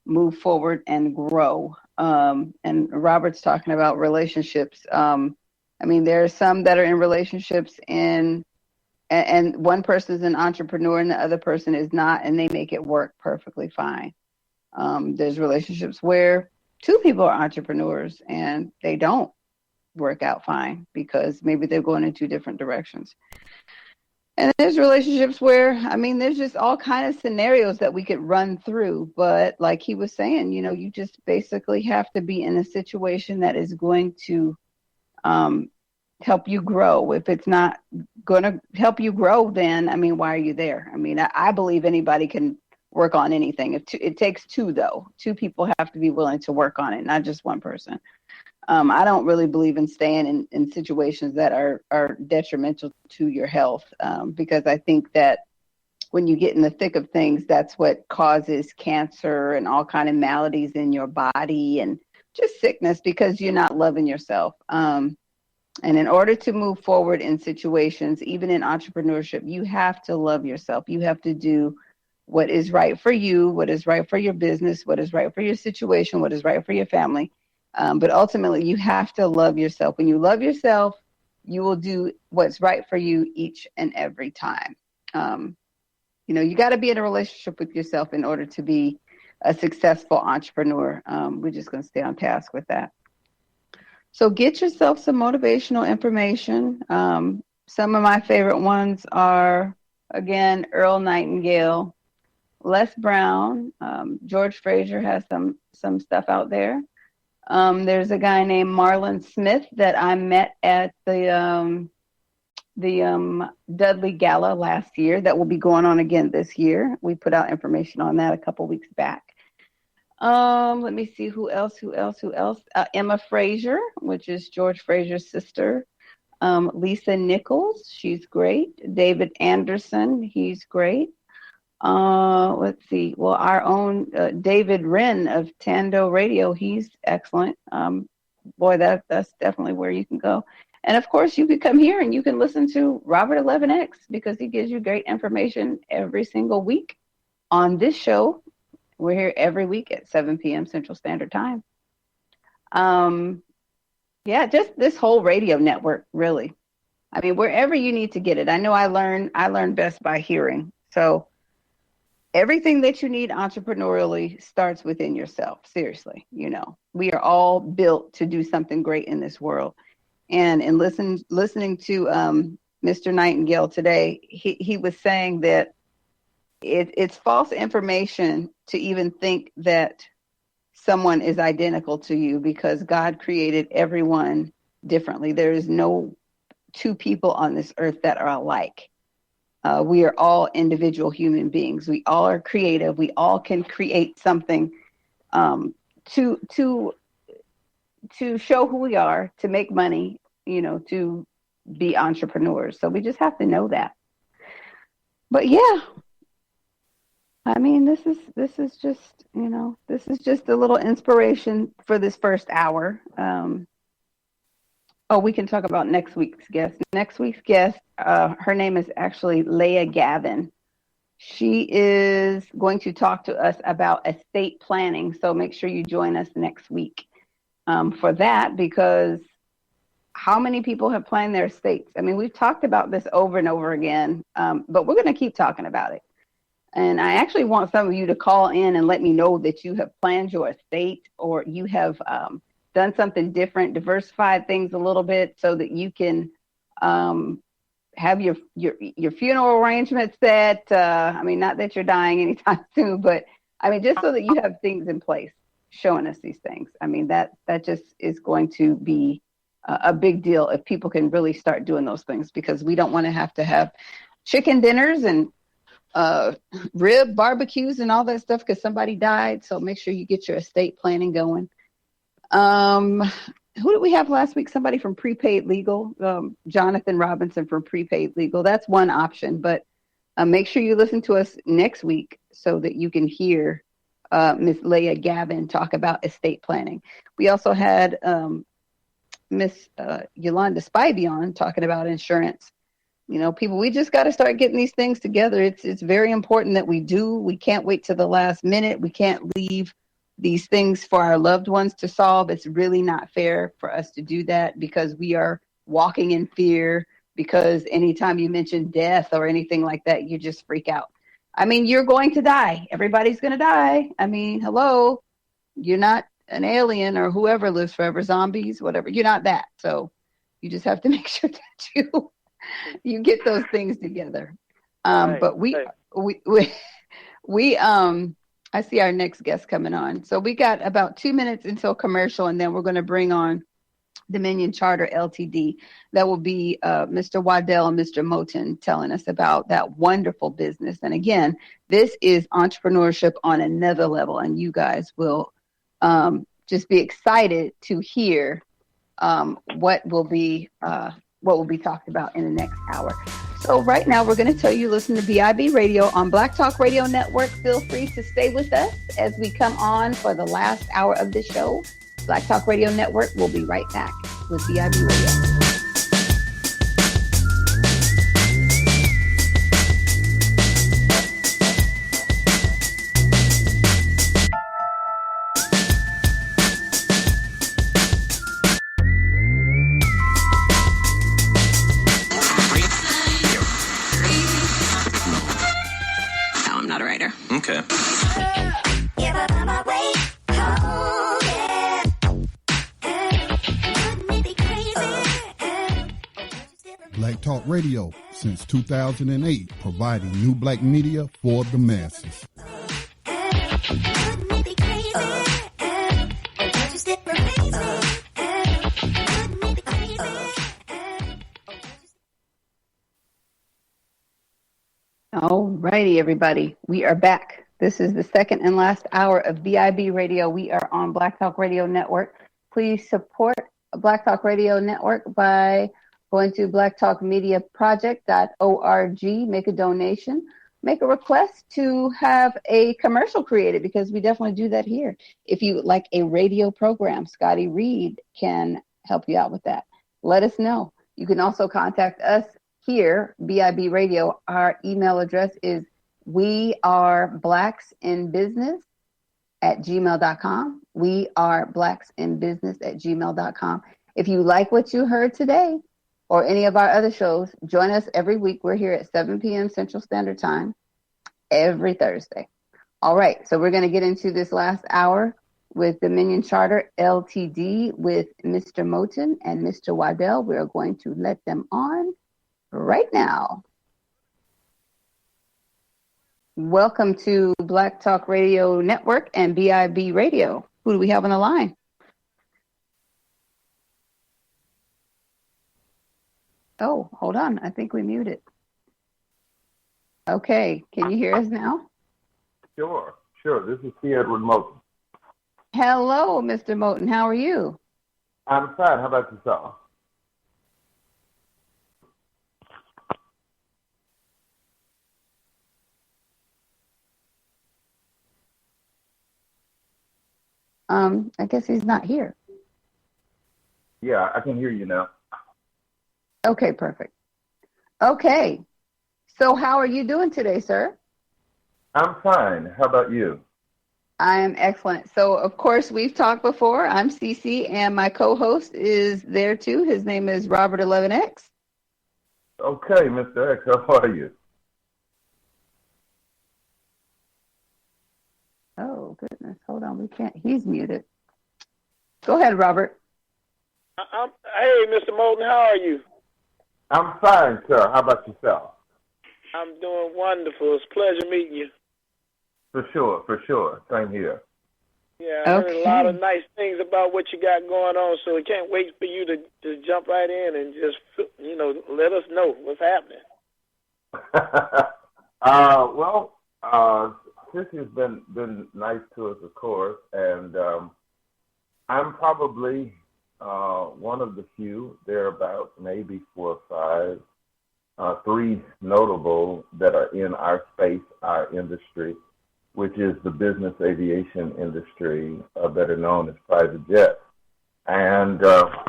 [SPEAKER 2] move forward and grow. And Robert's talking about relationships. There are some that are in relationships and one person is an entrepreneur and the other person is not, and they make it work perfectly fine. There's relationships where two people are entrepreneurs and they don't work out fine because maybe they're going in two different directions. And there's relationships where, there's just all kinds of scenarios that we could run through. But like he was saying, you just basically have to be in a situation that is going to help you grow. If it's not going to help you grow, then, why are you there? I believe anybody can work on anything. It takes two, though. Two people have to be willing to work on it, not just one person. I don't really believe in staying in situations that are detrimental to your health, because I think that when you get in the thick of things, that's what causes cancer and all kind of maladies in your body and just sickness, because you're not loving yourself. And in order to move forward in situations, even in entrepreneurship, you have to love yourself. You have to do what is right for you, what is right for your business, what is right for your situation, what is right for your family. But ultimately, you have to love yourself. When you love yourself, you will do what's right for you each and every time. You got to be in a relationship with yourself in order to be a successful entrepreneur. We're just going to stay on task with that. So get yourself some motivational information. Some of my favorite ones are, again, Earl Nightingale, Les Brown, George Fraser has some stuff out there. There's a guy named Marlon Smith that I met at the Dudley Gala last year that will be going on again this year. We put out information on that a couple weeks back. Let me see who else. Emma Frazier, which is George Frazier's sister. Lisa Nichols, she's great. David Anderson, he's great. Let's see. Well, our own David Wren of Tando Radio, he's excellent. Boy, that's definitely where you can go. And of course, you could come here and you can listen to Robert 11X because he gives you great information every single week on this show. We're here every week at 7 p.m. Central Standard Time. Yeah, just this whole radio network, really. I mean, wherever you need to get it. I know I learn best by hearing. So everything that you need entrepreneurially starts within yourself. Seriously, we are all built to do something great in this world. And in listening to Mr. Nightingale today, he was saying that it's false information to even think that someone is identical to you because God created everyone differently. There is no two people on this earth that are alike. We are all individual human beings. We all are creative. We all can create something to show who we are, to make money, to be entrepreneurs. So we just have to know that. But yeah, I mean, this is just, this is just a little inspiration for this first hour. We can talk about next week's guest. Next week's guest, her name is actually Leah Gavin. She is going to talk to us about estate planning. So make sure you join us next week for that, because how many people have planned their estates? I mean, we've talked about this over and over again, but we're going to keep talking about it. And I actually want some of you to call in and let me know that you have planned your estate or you have done something different, diversified things a little bit so that you can have your funeral arrangements set. I mean, not that you're dying anytime soon, but I mean, just so that you have things in place showing us these things. I mean, that just is going to be a big deal if people can really start doing those things, because we don't want to have chicken dinners and rib barbecues and all that stuff because somebody died. So make sure you get your estate planning going. Who did we have last week? Somebody from Prepaid Legal, Jonathan Robinson from Prepaid Legal. That's one option, but make sure you listen to us next week so that you can hear Miss Leah Gavin talk about estate planning. We also had Miss Yolanda Spivey on talking about insurance. People, we just got to start getting these things together. It's very important that we do. We can't wait to the last minute. We can't leave these things for our loved ones to solve. It's really not fair for us to do that because we are walking in fear, because anytime you mention death or anything like that, you just freak out. I mean, you're going to die. Everybody's going to die. I mean, hello, you're not an alien or whoever lives forever, zombies, whatever. You're not that. So you just have to make sure that you get those things together.
[SPEAKER 3] Right,
[SPEAKER 2] but we I see our next guest coming on. So we got about 2 minutes until commercial, and then we're going to bring on Dominion Charter LTD. That will be Mr. Waddle and Mr. Moten telling us about that wonderful business. And again, this is entrepreneurship on another level, and you guys will just be excited to hear what will be talked about in the next hour. So right now we're going to tell you, listen to BIB Radio on Black Talk Radio Network. Feel free to stay with us as we come on for the last hour of the show. Black Talk Radio Network will be right back with BIB Radio.
[SPEAKER 7] Okay.
[SPEAKER 1] Black Talk Radio since 2008, providing new black media for the masses.
[SPEAKER 8] Step
[SPEAKER 2] All righty, everybody. We are back. This is the second and last hour of BIB Radio. We are on Black Talk Radio Network. Please support Black Talk Radio Network by going to blacktalkmediaproject.org, make a donation, make a request to have a commercial created, because we definitely do that here. If you would like a radio program, Scotty Reed can help you out with that. Let us know. You can also contact us here, BIB Radio. Our email address is weareblacksinbusiness@gmail.com. weareblacksinbusiness@gmail.com. If you like what you heard today or any of our other shows, join us every week. We're here at 7 p.m. Central Standard Time every Thursday. All right, so we're going to get into this last hour with Dominion Charter LTD with Mr. Moten and Mr. Waddle. We are going to let them on right now. Welcome to Black Talk Radio Network and BIB Radio. Who do we have on the line? Oh, hold on. I think we muted. Okay. Can you hear us now?
[SPEAKER 7] Sure. This is C. Edward Moten.
[SPEAKER 2] Hello, Mr. Moten. How are you?
[SPEAKER 7] I'm fine. How about yourself?
[SPEAKER 2] I guess he's not here.
[SPEAKER 7] Yeah, I can hear you now.
[SPEAKER 2] Okay, perfect. Okay. So how are you doing today, sir?
[SPEAKER 7] I'm fine. How about you?
[SPEAKER 2] I am excellent. So, of course, we've talked before. I'm Sisi, and my co-host is there, too. His name is Robert 11X.
[SPEAKER 7] Okay, Mr. X, how are you?
[SPEAKER 2] Oh, goodness. Hold on. We can't. He's muted. Go ahead, Robert.
[SPEAKER 3] Hey, Mr. Moten, how are you?
[SPEAKER 7] I'm fine, sir. How about yourself?
[SPEAKER 3] I'm doing wonderful. It's a pleasure meeting you.
[SPEAKER 7] For sure. Same here.
[SPEAKER 3] Yeah, I heard a lot of nice things about what you got going on, so I can't wait for you to jump right in and just, let us know what's happening.
[SPEAKER 7] Sisi's been nice to us, of course, and I'm probably one of the few, there are about maybe 4 or 5, 3 notable that are in our space, our industry, which is the business aviation industry, better known as private jets. And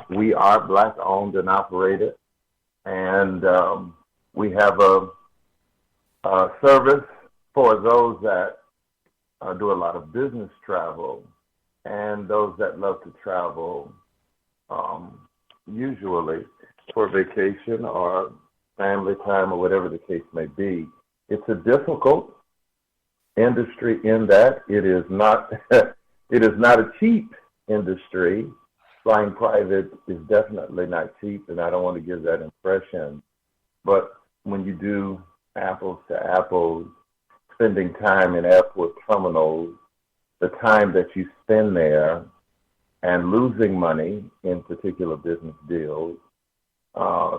[SPEAKER 7] we are Black-owned and operated, and we have a service for those that do a lot of business travel and those that love to travel usually for vacation or family time or whatever the case may be. It's a difficult industry in that it is not a cheap industry. Flying private is definitely not cheap, and I don't want to give that impression. But when you do apples to apples, spending time in airport terminals, the time that you spend there, and losing money in particular business deals,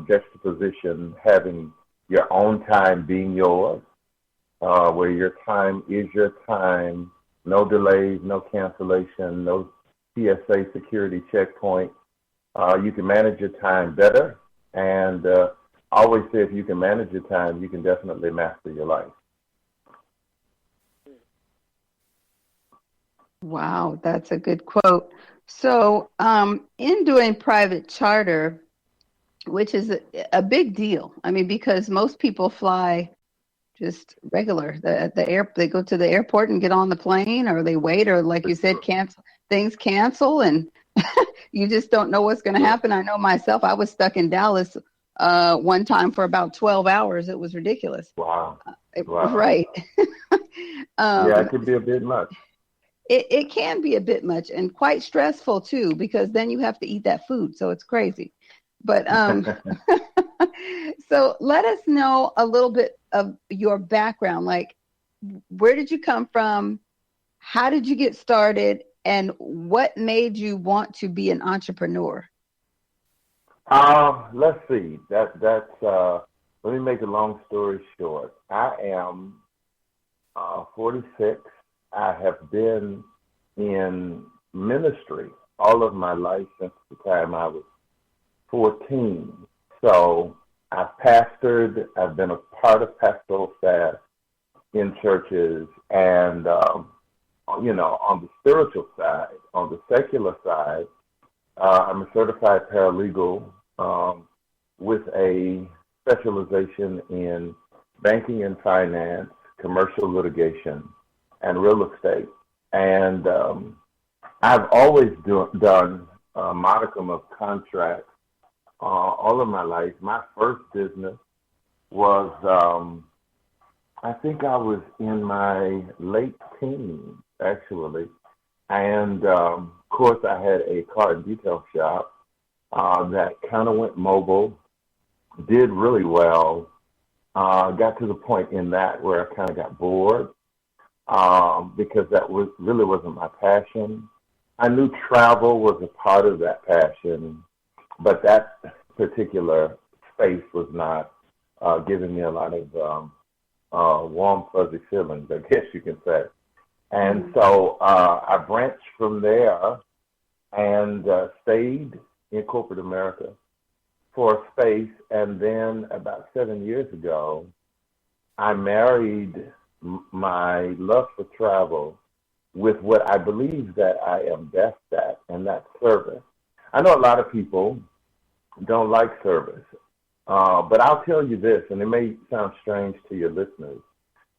[SPEAKER 7] juxtaposition, having your own time being yours, where your time is your time, no delays, no cancellation, no TSA security checkpoint. You can manage your time better, and I always say if you can manage your time, you can definitely master your life.
[SPEAKER 2] Wow, that's a good quote. So in doing private charter, which is a big deal, I mean, because most people fly just regular. They go to the airport and get on the plane, or they wait, or like you said, things cancel, and you just don't know what's going to happen. I know myself, I was stuck in Dallas one time for about 12 hours. It was ridiculous.
[SPEAKER 7] Wow.
[SPEAKER 2] Right.
[SPEAKER 7] Yeah, it could be a bit much.
[SPEAKER 2] It can be a bit much, and quite stressful too, because then you have to eat that food. So it's crazy. But so let us know a little bit of your background. Like, where did you come from? How did you get started? And what made you want to be an entrepreneur?
[SPEAKER 7] Let's see. That's let me make a long story short. I am 46. I have been in ministry all of my life since the time I was 14. So I've pastored. I've been a part of pastoral staff in churches, and on the spiritual side, on the secular side, I'm a certified paralegal with a specialization in banking and finance, commercial litigation, and real estate. And I've always done a modicum of contracts all of my life. My first business was, I think I was in my late teens, actually. And, of course, I had a car and detail shop that kind of went mobile, did really well, got to the point in that where I kind of got bored because that really wasn't my passion. I knew travel was a part of that passion, but that particular space was not giving me a lot of warm, fuzzy feelings, I guess you can say. And so I branched from there and stayed in corporate America for a space. And then about 7 years ago, I married my love for travel with what I believe that I am best at, and that's service. I know a lot of people don't like service, but I'll tell you this, and it may sound strange to your listeners.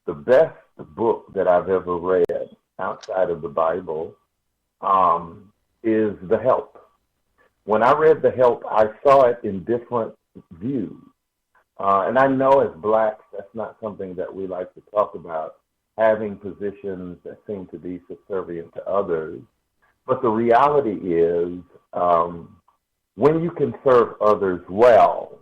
[SPEAKER 7] The best book that I've ever read outside of the Bible is The Help. When I read The Help, I saw it in different views. And I know as blacks, that's not something that we like to talk about, having positions that seem to be subservient to others. But the reality is, when you can serve others well,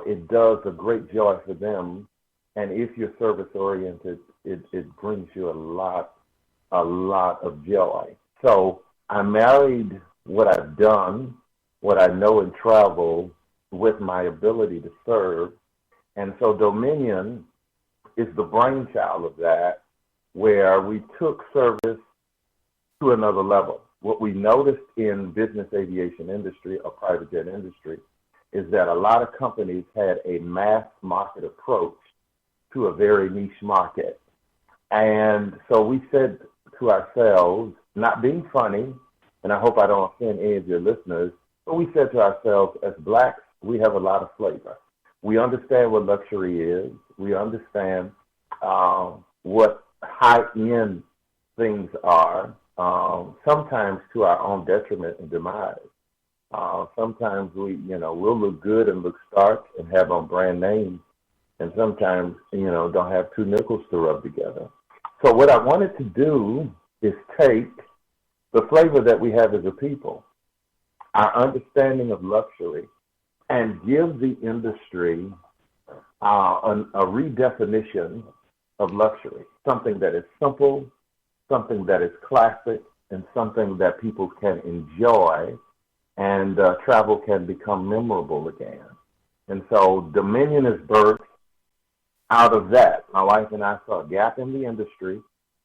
[SPEAKER 7] it does a great joy for them. And if you're service-oriented, it brings you a lot of joy. So I married what I've done, what I know in travel, with my ability to serve. And so Dominion is the brainchild of that, where we took service to another level. What we noticed in business aviation industry or private jet industry is that a lot of companies had a mass market approach to a very niche market. And so we said to ourselves, not being funny, and I hope I don't offend any of your listeners, but we said to ourselves, as blacks, we have a lot of flavor. We understand what luxury is. We understand what high-end things are, sometimes to our own detriment and demise. Sometimes we'll look good and look starch and have on brand names, and sometimes, don't have two nickels to rub together. So what I wanted to do is take the flavor that we have as a people, our understanding of luxury, and give the industry a redefinition of luxury, something that is simple, something that is classic, and something that people can enjoy, and travel can become memorable again. And so Dominion is birthed out of that. My wife and I saw a gap in the industry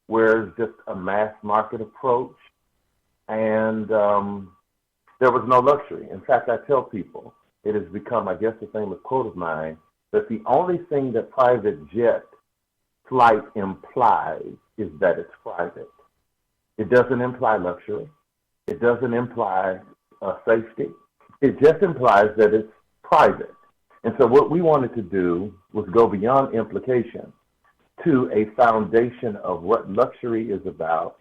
[SPEAKER 7] where it's just a mass market approach, and there was no luxury. In fact, I tell people, it has become, I guess, a famous quote of mine, that the only thing that private jet flight implies is that it's private. It doesn't imply luxury. It doesn't imply safety. It just implies that it's private. And so what we wanted to do was go beyond implication to a foundation of what luxury is about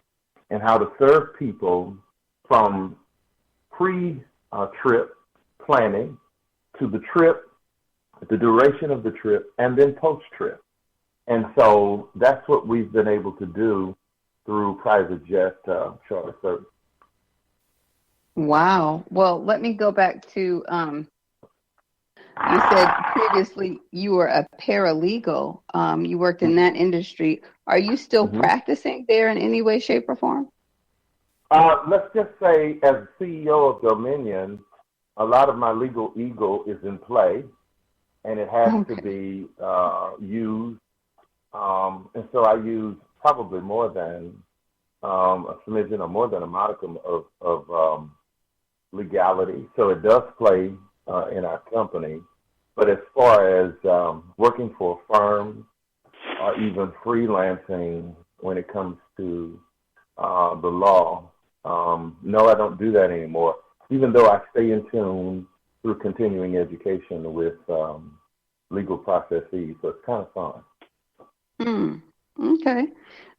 [SPEAKER 7] and how to serve people from pre-trip planning to the trip, the duration of the trip, and then post-trip. And so that's what we've been able to do through private jet charter service.
[SPEAKER 2] Wow. Well, let me go back to, you said previously you were a paralegal. You worked in that industry. Are you still practicing there in any way, shape, or form?
[SPEAKER 7] Let's just say, as CEO of Dominion, a lot of my legal ego is in play. and it has to be used. And so I use probably more than a smidgen or more than a modicum of legality. So it does play in our company. But as far as working for a firm or even freelancing when it comes to the law, no, I don't do that anymore, even though I stay in tune through continuing education with legal processes. So it's kind of fun.
[SPEAKER 2] Okay.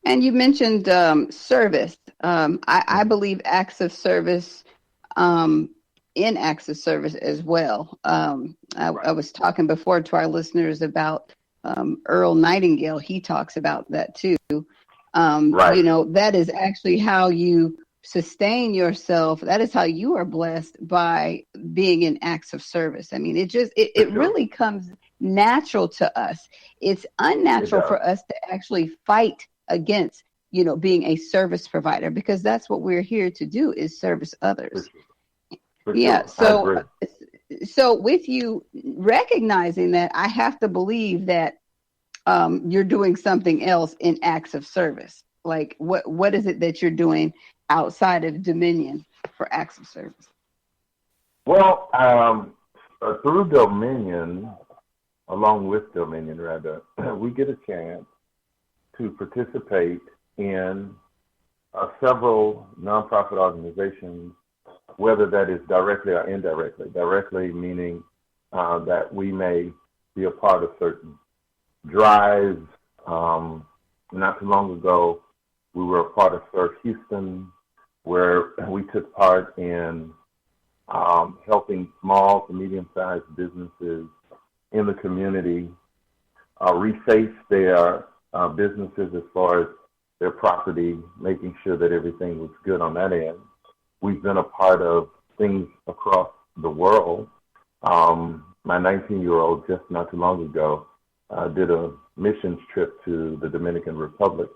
[SPEAKER 2] And you mentioned service. I believe acts of service, in acts of service as well. I was talking before to our listeners about Earl Nightingale. He talks about that too.
[SPEAKER 7] Right.
[SPEAKER 2] You know, that is actually how you sustain yourself. That is how you are blessed, by being in acts of service. I mean, it really comes natural to us. It's unnatural for us to actually fight against, you know, being a service provider, because that's what we're here to do, is service others. Yeah. So with you recognizing that, I have to believe that you're doing something else in acts of service. Like what is it that you're doing outside of Dominion for acts of service?
[SPEAKER 7] Well, through Dominion, along with Dominion rather, we get a chance to participate in several nonprofit organizations, whether that is directly or indirectly. Directly meaning that we may be a part of certain drives. Not too long ago, we were a part of Serve Houston, where we took part in helping small to medium-sized businesses in the community reface their businesses as far as their property, making sure that everything was good on that end. We've been a part of things across the world. My 19-year-old just not too long ago did a missions trip to the Dominican Republic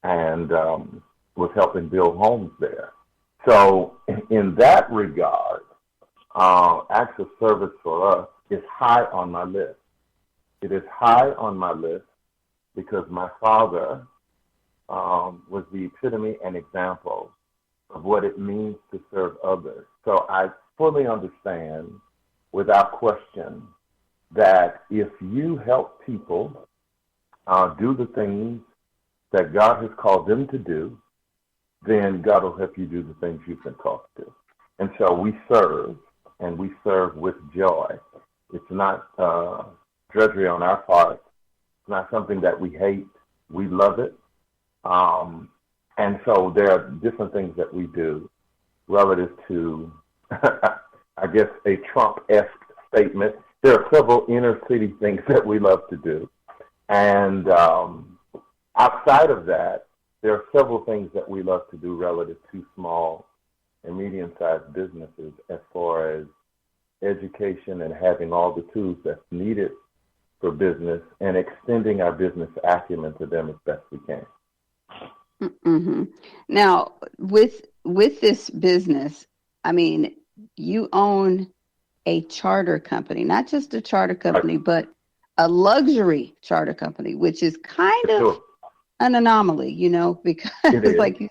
[SPEAKER 7] and was helping build homes there. So in that regard, acts of service for us is high on my list. It is high on my list because my father was the epitome and example of what it means to serve others. So I fully understand, without question, that if you help people do the things that God has called them to do, then God will help you do the things you've been called to. And so we serve, and we serve with joy. It's not drudgery on our part. It's not something that we hate. We love it. And so there are different things that we do relative to, I guess, a Trump-esque statement. There are several inner city things that we love to do. And outside of that, there are several things that we love to do relative to small and medium-sized businesses as far as education and having all the tools that's needed for business and extending our business acumen to them as best we can.
[SPEAKER 2] Mm-hmm. Now, with this business, I mean, you own a charter company, not just a charter company, but a luxury charter company, which is kind of an anomaly, you know, because like you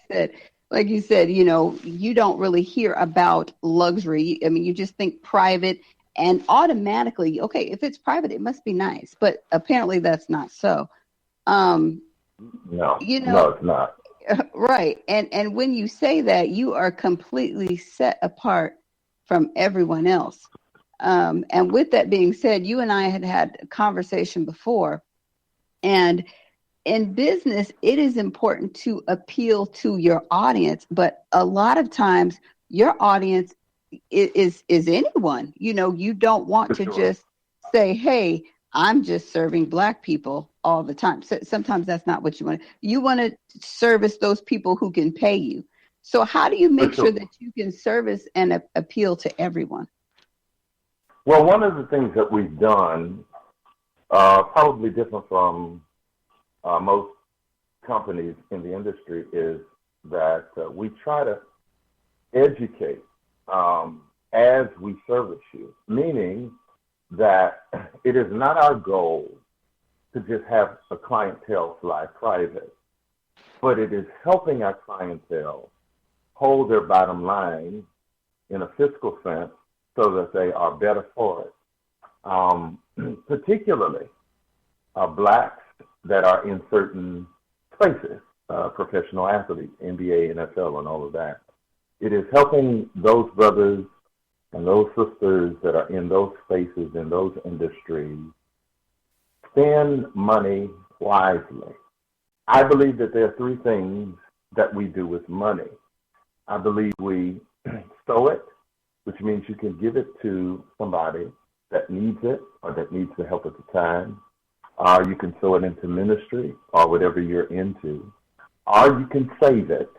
[SPEAKER 2] said, you know, you don't really hear about luxury. I mean, you just think private, and automatically, okay, if it's private, it must be nice. But apparently that's not so.
[SPEAKER 7] No, it's not.
[SPEAKER 2] Right. And when you say that, you are completely set apart from everyone else. And with that being said, you and I had a conversation before, and in business, it is important to appeal to your audience, but a lot of times your audience is anyone. You know, you don't want to just say, hey, I'm just serving Black people all the time. So sometimes that's not what you want. You want to service those people who can pay you. So how do you make sure that you can service and appeal to everyone?
[SPEAKER 7] Well, one of the things that we've done, probably different from most companies in the industry, is that we try to educate as we service you, meaning that it is not our goal to just have a clientele fly private, but it is helping our clientele hold their bottom line in a fiscal sense so that they are better for it. Particularly blacks that are in certain places, professional athletes, NBA, NFL, and all of that. It is helping those brothers and those sisters that are in those spaces, in those industries, spend money wisely. I believe that there are three things that we do with money. I believe we sow it, which means you can give it to somebody that needs it or that needs the help at the time. You can sow it into ministry or whatever you're into. Or you can save it,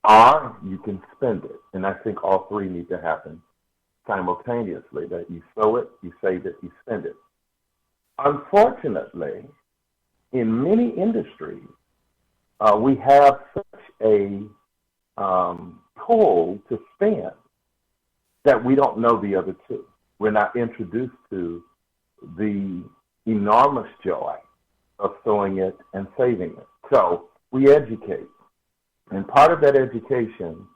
[SPEAKER 7] or you can spend it. And I think all three need to happen simultaneously, that you sow it, you save it, you spend it. Unfortunately, in many industries, we have such a pull to spend that we don't know the other two. We're not introduced to the enormous joy of sowing it and saving it. So we educate. And part of that education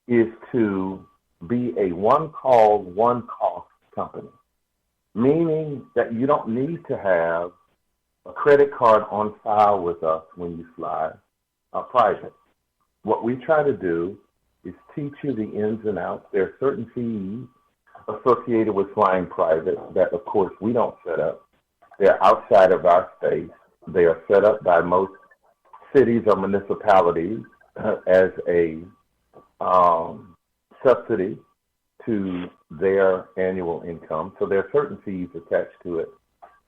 [SPEAKER 7] is to be a one-call, one-cost company, meaning that you don't need to have a credit card on file with us when you fly private. What we try to do is teach you the ins and outs. There are certain fees associated with flying private that, of course, we don't set up. They're outside of our space. They are set up by most cities or municipalities as a subsidy to their annual income. So there are certain fees attached to it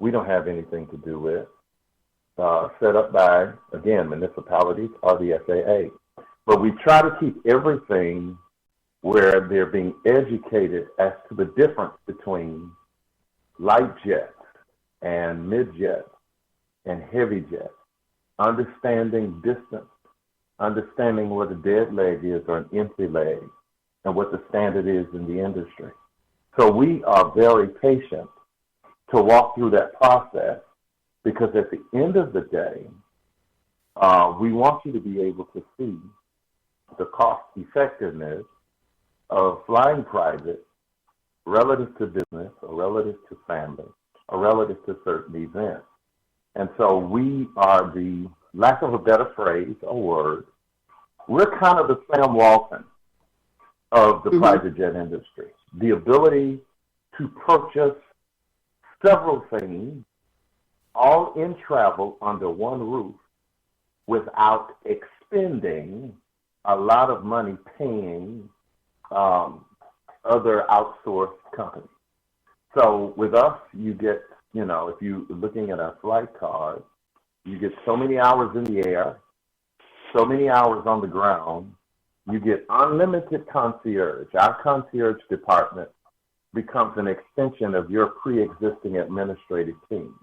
[SPEAKER 7] we don't have anything to do with. Set up by, again, municipalities or the FAA. But we try to keep everything where they're being educated as to the difference between light jets and mid-jets and heavy jets, understanding distance, understanding what a dead leg is or an empty leg, and what the standard is in the industry. So we are very patient to walk through that process, because at the end of the day, we want you to be able to see the cost effectiveness of flying private relative to business or relative to family or relative to certain events. And so we are the, lack of a better phrase or word, we're kind of the Sam Walton of the private jet industry. The ability to purchase several things, all in travel under one roof, without expending a lot of money paying other outsourced companies. So with us, you get, you know, if you're looking at our flight card, you get so many hours in the air, so many hours on the ground. You get unlimited concierge. Our concierge department becomes an extension of your pre-existing administrative team.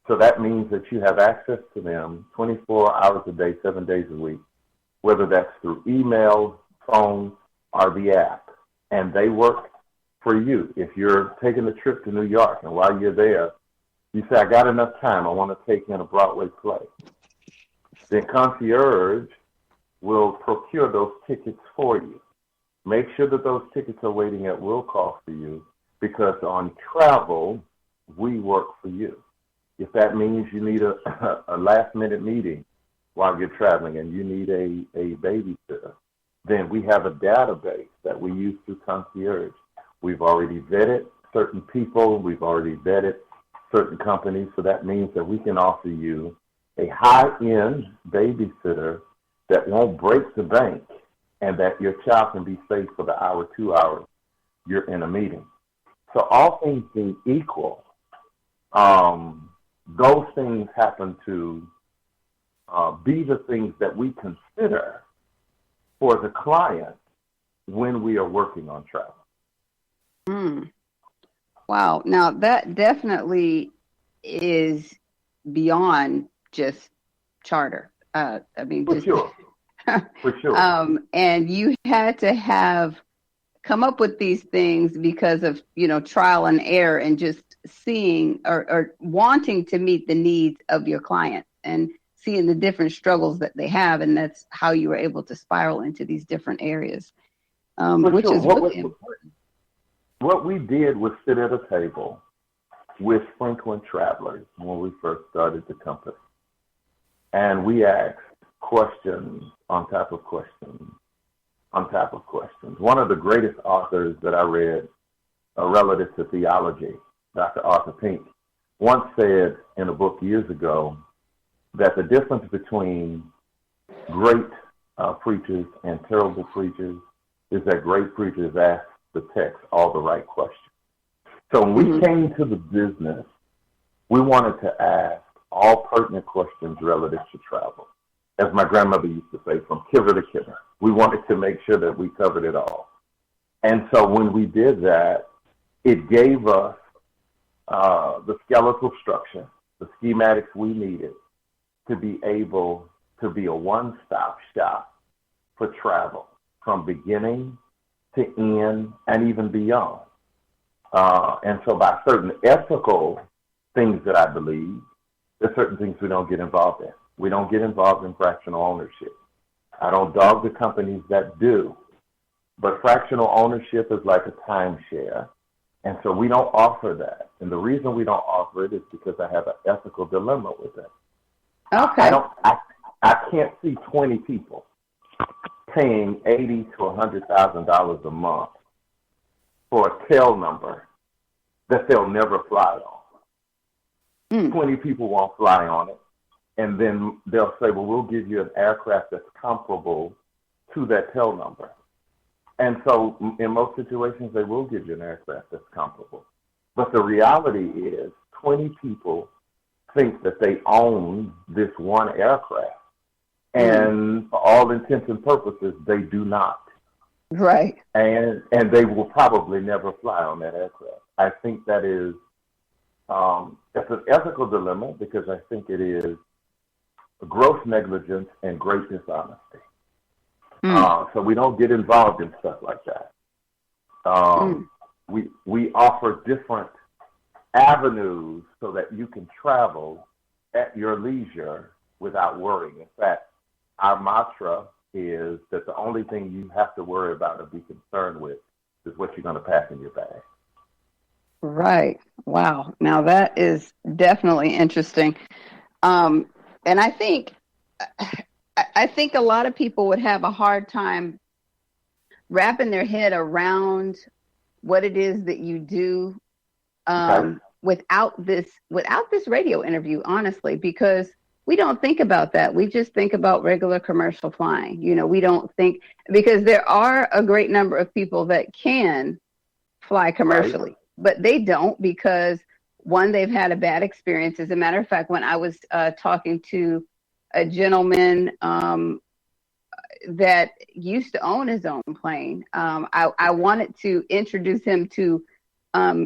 [SPEAKER 7] So that means that you have access to them 24 hours a day, 7 days a week, whether that's through email, phone, or the app. And they work for you. If you're taking a trip to New York and while you're there, you say, I got enough time, I want to take in a Broadway play. Then concierge will procure those tickets for you. Make sure that those tickets are waiting at will call for you, because on travel, we work for you. If that means you need a last-minute meeting while you're traveling and you need a babysitter, then we have a database that we use through concierge. We've already vetted certain people. We've already vetted certain companies. So that means that we can offer you a high-end babysitter that won't break the bank, and that your child can be safe for the hour, 2 hours you're in a meeting. So all things being equal, those things happen to be the things that we consider for the client when we are working on travel.
[SPEAKER 2] Wow. Now that definitely is beyond just charter.
[SPEAKER 7] For sure. For sure.
[SPEAKER 2] And you had to have come up with these things because of, trial and error and just seeing or wanting to meet the needs of your clients and seeing the different struggles that they have. And that's how you were able to spiral into these different areas, which is really important.
[SPEAKER 7] What we did was sit at a table with frequent travelers when we first started the company. And we asked questions on top of questions on top of questions. One of the greatest authors that I read relative to theology, Dr. Arthur Pink, once said in a book years ago that the difference between great preachers and terrible preachers is that great preachers ask the text all the right questions. So when we came to the business, we wanted to ask all pertinent questions relative to travel. As my grandmother used to say, from kiver to kiver. We wanted to make sure that we covered it all. And so when we did that, it gave us the skeletal structure, the schematics we needed to be able to be a one-stop shop for travel from beginning to end and even beyond. And so by certain ethical things that I believe, there's certain things we don't get involved in. We don't get involved in fractional ownership. I don't dog the companies that do, but fractional ownership is like a timeshare. And so we don't offer that. And the reason we don't offer it is because I have an ethical dilemma with it.
[SPEAKER 2] Okay.
[SPEAKER 7] I can't see 20 people paying $80,000 to $100,000 a month for a tail number that they'll never fly on. 20 people won't fly on it. And then they'll say, well, we'll give you an aircraft that's comparable to that tail number. And so in most situations, they will give you an aircraft that's comparable. But the reality is 20 people think that they own this one aircraft. And for all intents and purposes, they do not.
[SPEAKER 2] Right.
[SPEAKER 7] And they will probably never fly on that aircraft. I think that is, it's an ethical dilemma because I think it is gross negligence and great dishonesty. So we don't get involved in stuff like that. We offer different avenues so that you can travel at your leisure without worrying. In fact, our mantra is that the only thing you have to worry about or be concerned with is what you're going to pack in your bag.
[SPEAKER 2] Right. Wow. Now that is definitely interesting. And I think a lot of people would have a hard time wrapping their head around what it is that you do without this radio interview, honestly, because we don't think about that. We just think about regular commercial flying. We don't think, because there are a great number of people that can fly commercially, but they don't because, one, they've had a bad experience. As a matter of fact, when I was talking to a gentleman that used to own his own plane, I wanted to introduce him to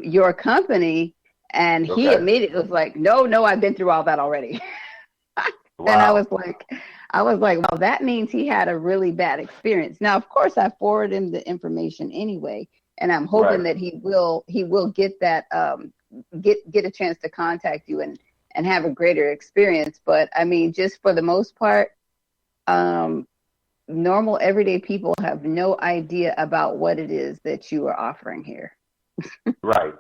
[SPEAKER 2] your company, and he immediately was like, no, I've been through all that already. Wow. And I was like, well, that means he had a really bad experience. Now, of course, I forwarded him the information anyway, and I'm hoping that he will get that, get a chance to contact you and have a greater experience. But I mean, just for the most part, normal everyday people have no idea about what it is that you are offering here.
[SPEAKER 7] Right.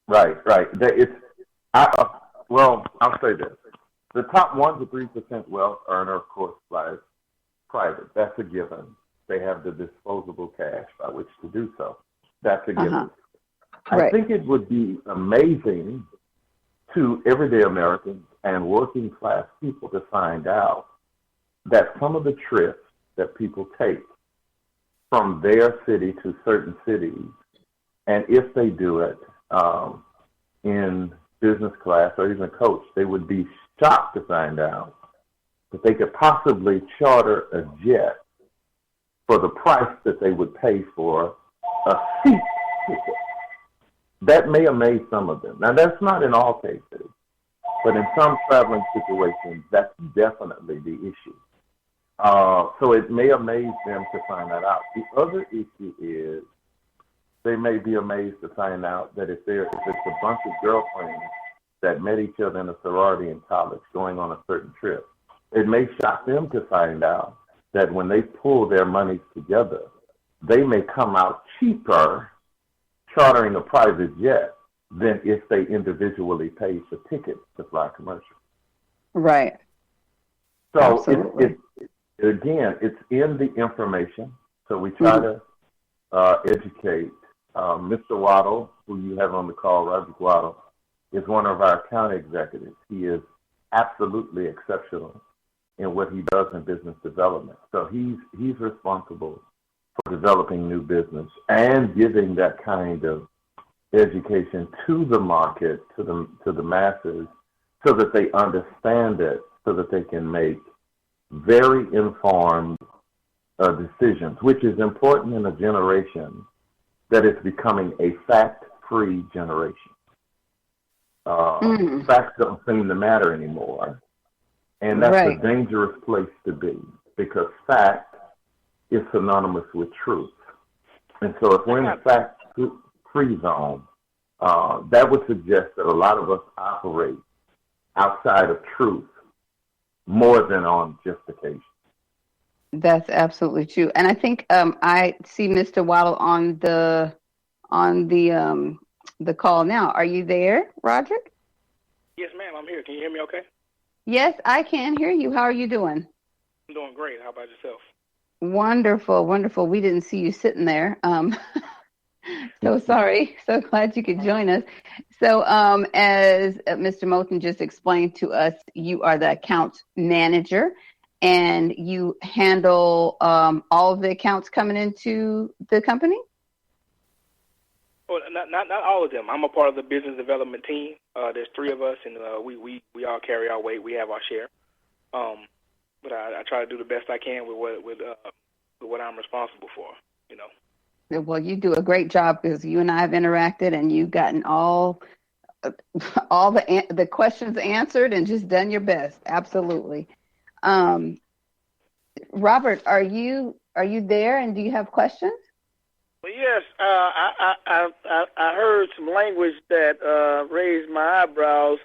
[SPEAKER 7] I'll say this. The top 1% to 3% wealth earner, of course, flies private. That's a given. They have the disposable cash by which to do so. That's a given. I think it would be amazing to everyday Americans and working class people to find out that some of the trips that people take from their city to certain cities, and if they do it in business class or even coach, they would be shocked to find out that they could possibly charter a jet for the price that they would pay for a seat ticket. That may amaze some of them. Now, that's not in all cases, but in some traveling situations, that's definitely the issue. So it may amaze them to find that out. The other issue is they may be amazed to find out that if it's a bunch of girlfriends that met each other in a sorority in college going on a certain trip, it may shock them to find out that when they pull their monies together, they may come out cheaper chartering a private jet than if they individually paid for tickets to fly commercial.
[SPEAKER 2] Right.
[SPEAKER 7] So it's in the information. So we try to educate. Mr. Waddle, who you have on the call, Roger Waddle, is one of our account executives. He is absolutely exceptional in what he does in business development. So he's responsible for developing new business and giving that kind of education to the market, to the masses, so that they understand it, so that they can make very informed decisions, which is important in a generation that is becoming a fact-free generation. Facts don't seem to matter anymore, and that's a dangerous place to be, because fact is synonymous with truth. And so if we're in a fact-free zone, that would suggest that a lot of us operate outside of truth more than on just occasion.
[SPEAKER 2] That's absolutely true. And I think I see Mr. Waddle on the call now. Are you there, Roderick?
[SPEAKER 3] Yes, ma'am. I'm here. Can you hear me okay?
[SPEAKER 2] Yes, I can hear you. How are you doing?
[SPEAKER 3] I'm doing great. How about yourself?
[SPEAKER 2] Wonderful, wonderful. We didn't see you sitting there. So sorry. So glad you could join us. So as Mr. Moten just explained to us, you are the account manager, and you handle all of the accounts coming into the company?
[SPEAKER 3] Well, not all of them. I'm a part of the business development team. There's 3 of us, and we all carry our weight. We have our share. But I try to do the best I can with what I'm responsible for, you know.
[SPEAKER 2] Well, you do a great job, because you and I have interacted, and you've gotten all the questions answered and just done your best. Absolutely. Robert, are you there, and do you have questions?
[SPEAKER 3] Well, yes. I heard some language that raised my eyebrows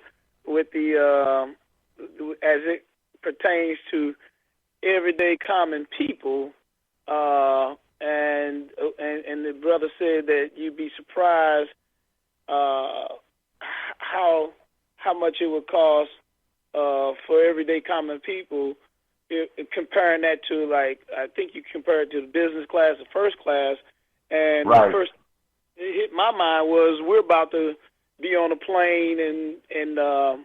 [SPEAKER 3] with the as it pertains to everyday common people, and the brother said that you'd be surprised how much it would cost for everyday common people. Comparing that to, like, I think you compare it to the business class, the first class, and the first it hit my mind was we're about to be on a plane and a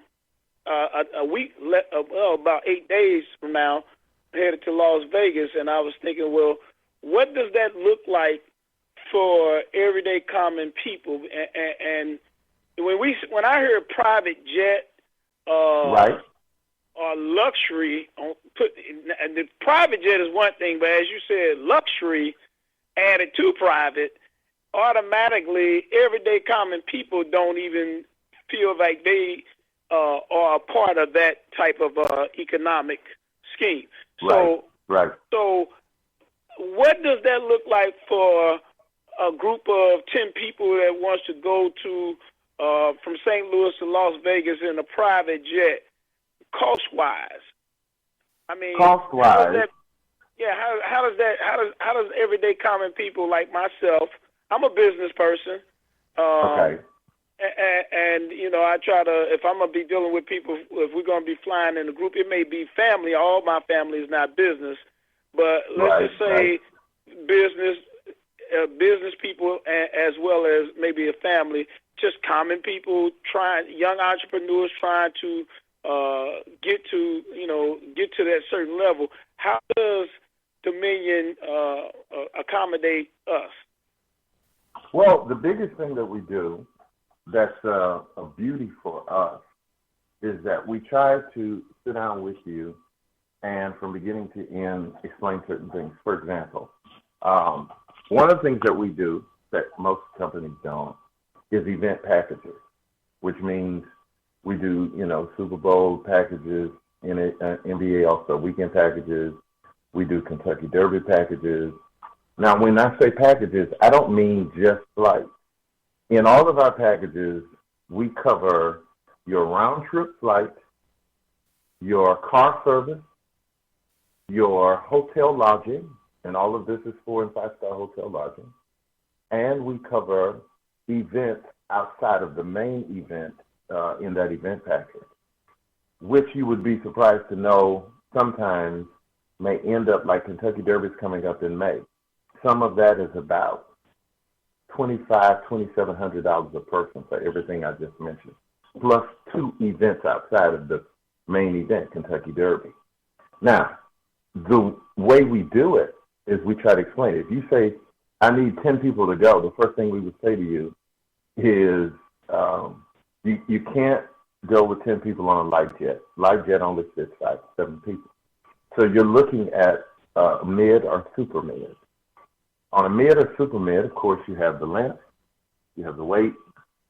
[SPEAKER 3] week, about 8 days from now, headed to Las Vegas, and I was thinking, well, what does that look like for everyday common people? And when I hear private jet, or luxury, and the private jet is one thing, but as you said, luxury added to private, automatically everyday common people don't even feel like they are a part of that type of economic scheme. So what does that look like for a group of 10 people that wants to go to from St. Louis to Las Vegas in a private jet? Cost-wise, I mean, how does everyday common people like myself? I'm a business person, and you know, I try to, if I'm gonna be dealing with people, if we're gonna be flying in a group, it may be family. All my family is not business, but let's just say business people, as well as maybe a family, just common people young entrepreneurs trying to get to that certain level. How does Dominion accommodate us?
[SPEAKER 7] Well, the biggest thing that we do that's a beauty for us is that we try to sit down with you and from beginning to end explain certain things. For example, one of the things that we do that most companies don't is event packages, which means we do, Super Bowl packages, NBA All-Star Weekend packages. We do Kentucky Derby packages. Now, when I say packages, I don't mean just flights. In all of our packages, we cover your round-trip flight, your car service, your hotel lodging, and all of this is 4- and 5-star hotel lodging, and we cover events outside of the main event in that event package, which you would be surprised to know sometimes may end up like Kentucky Derby's coming up in May. Some of that is about $2,500, $2,700 a person for everything I just mentioned, plus 2 events outside of the main event, Kentucky Derby. Now, the way we do it is we try to explain it. If you say, I need 10 people to go, the first thing we would say to you is you can't go with 10 people on a light jet. Light jet only fits 5 to 7 people. So you're looking at mid or super mid. On a mid or super mid, of course, you have the length, you have the weight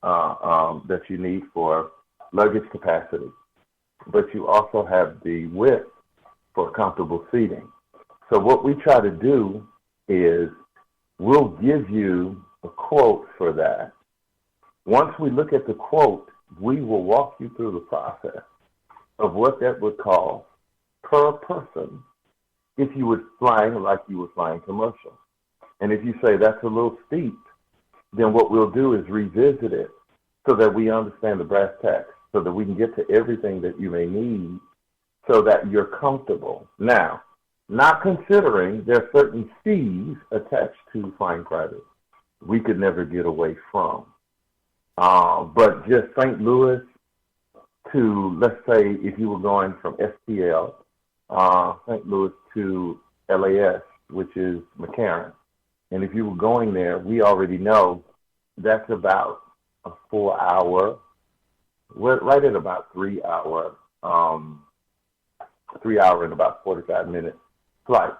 [SPEAKER 7] that you need for luggage capacity, but you also have the width for comfortable seating. So what we try to do is we'll give you a quote for that. Once we look at the quote, we will walk you through the process of what that would cost per person if you were flying like you were flying commercial. And if you say that's a little steep, then what we'll do is revisit it so that we understand the brass tacks, so that we can get to everything that you may need so that you're comfortable. Now, not considering there are certain fees attached to flying private we could never get away from. But just St. Louis to, let's say, if you were going from STL, St. Louis to LAS, which is McCarran, and if you were going there, we already know that's about a 4-hour, we're right at about 3 hour, 3 hour and about 45-minute flight.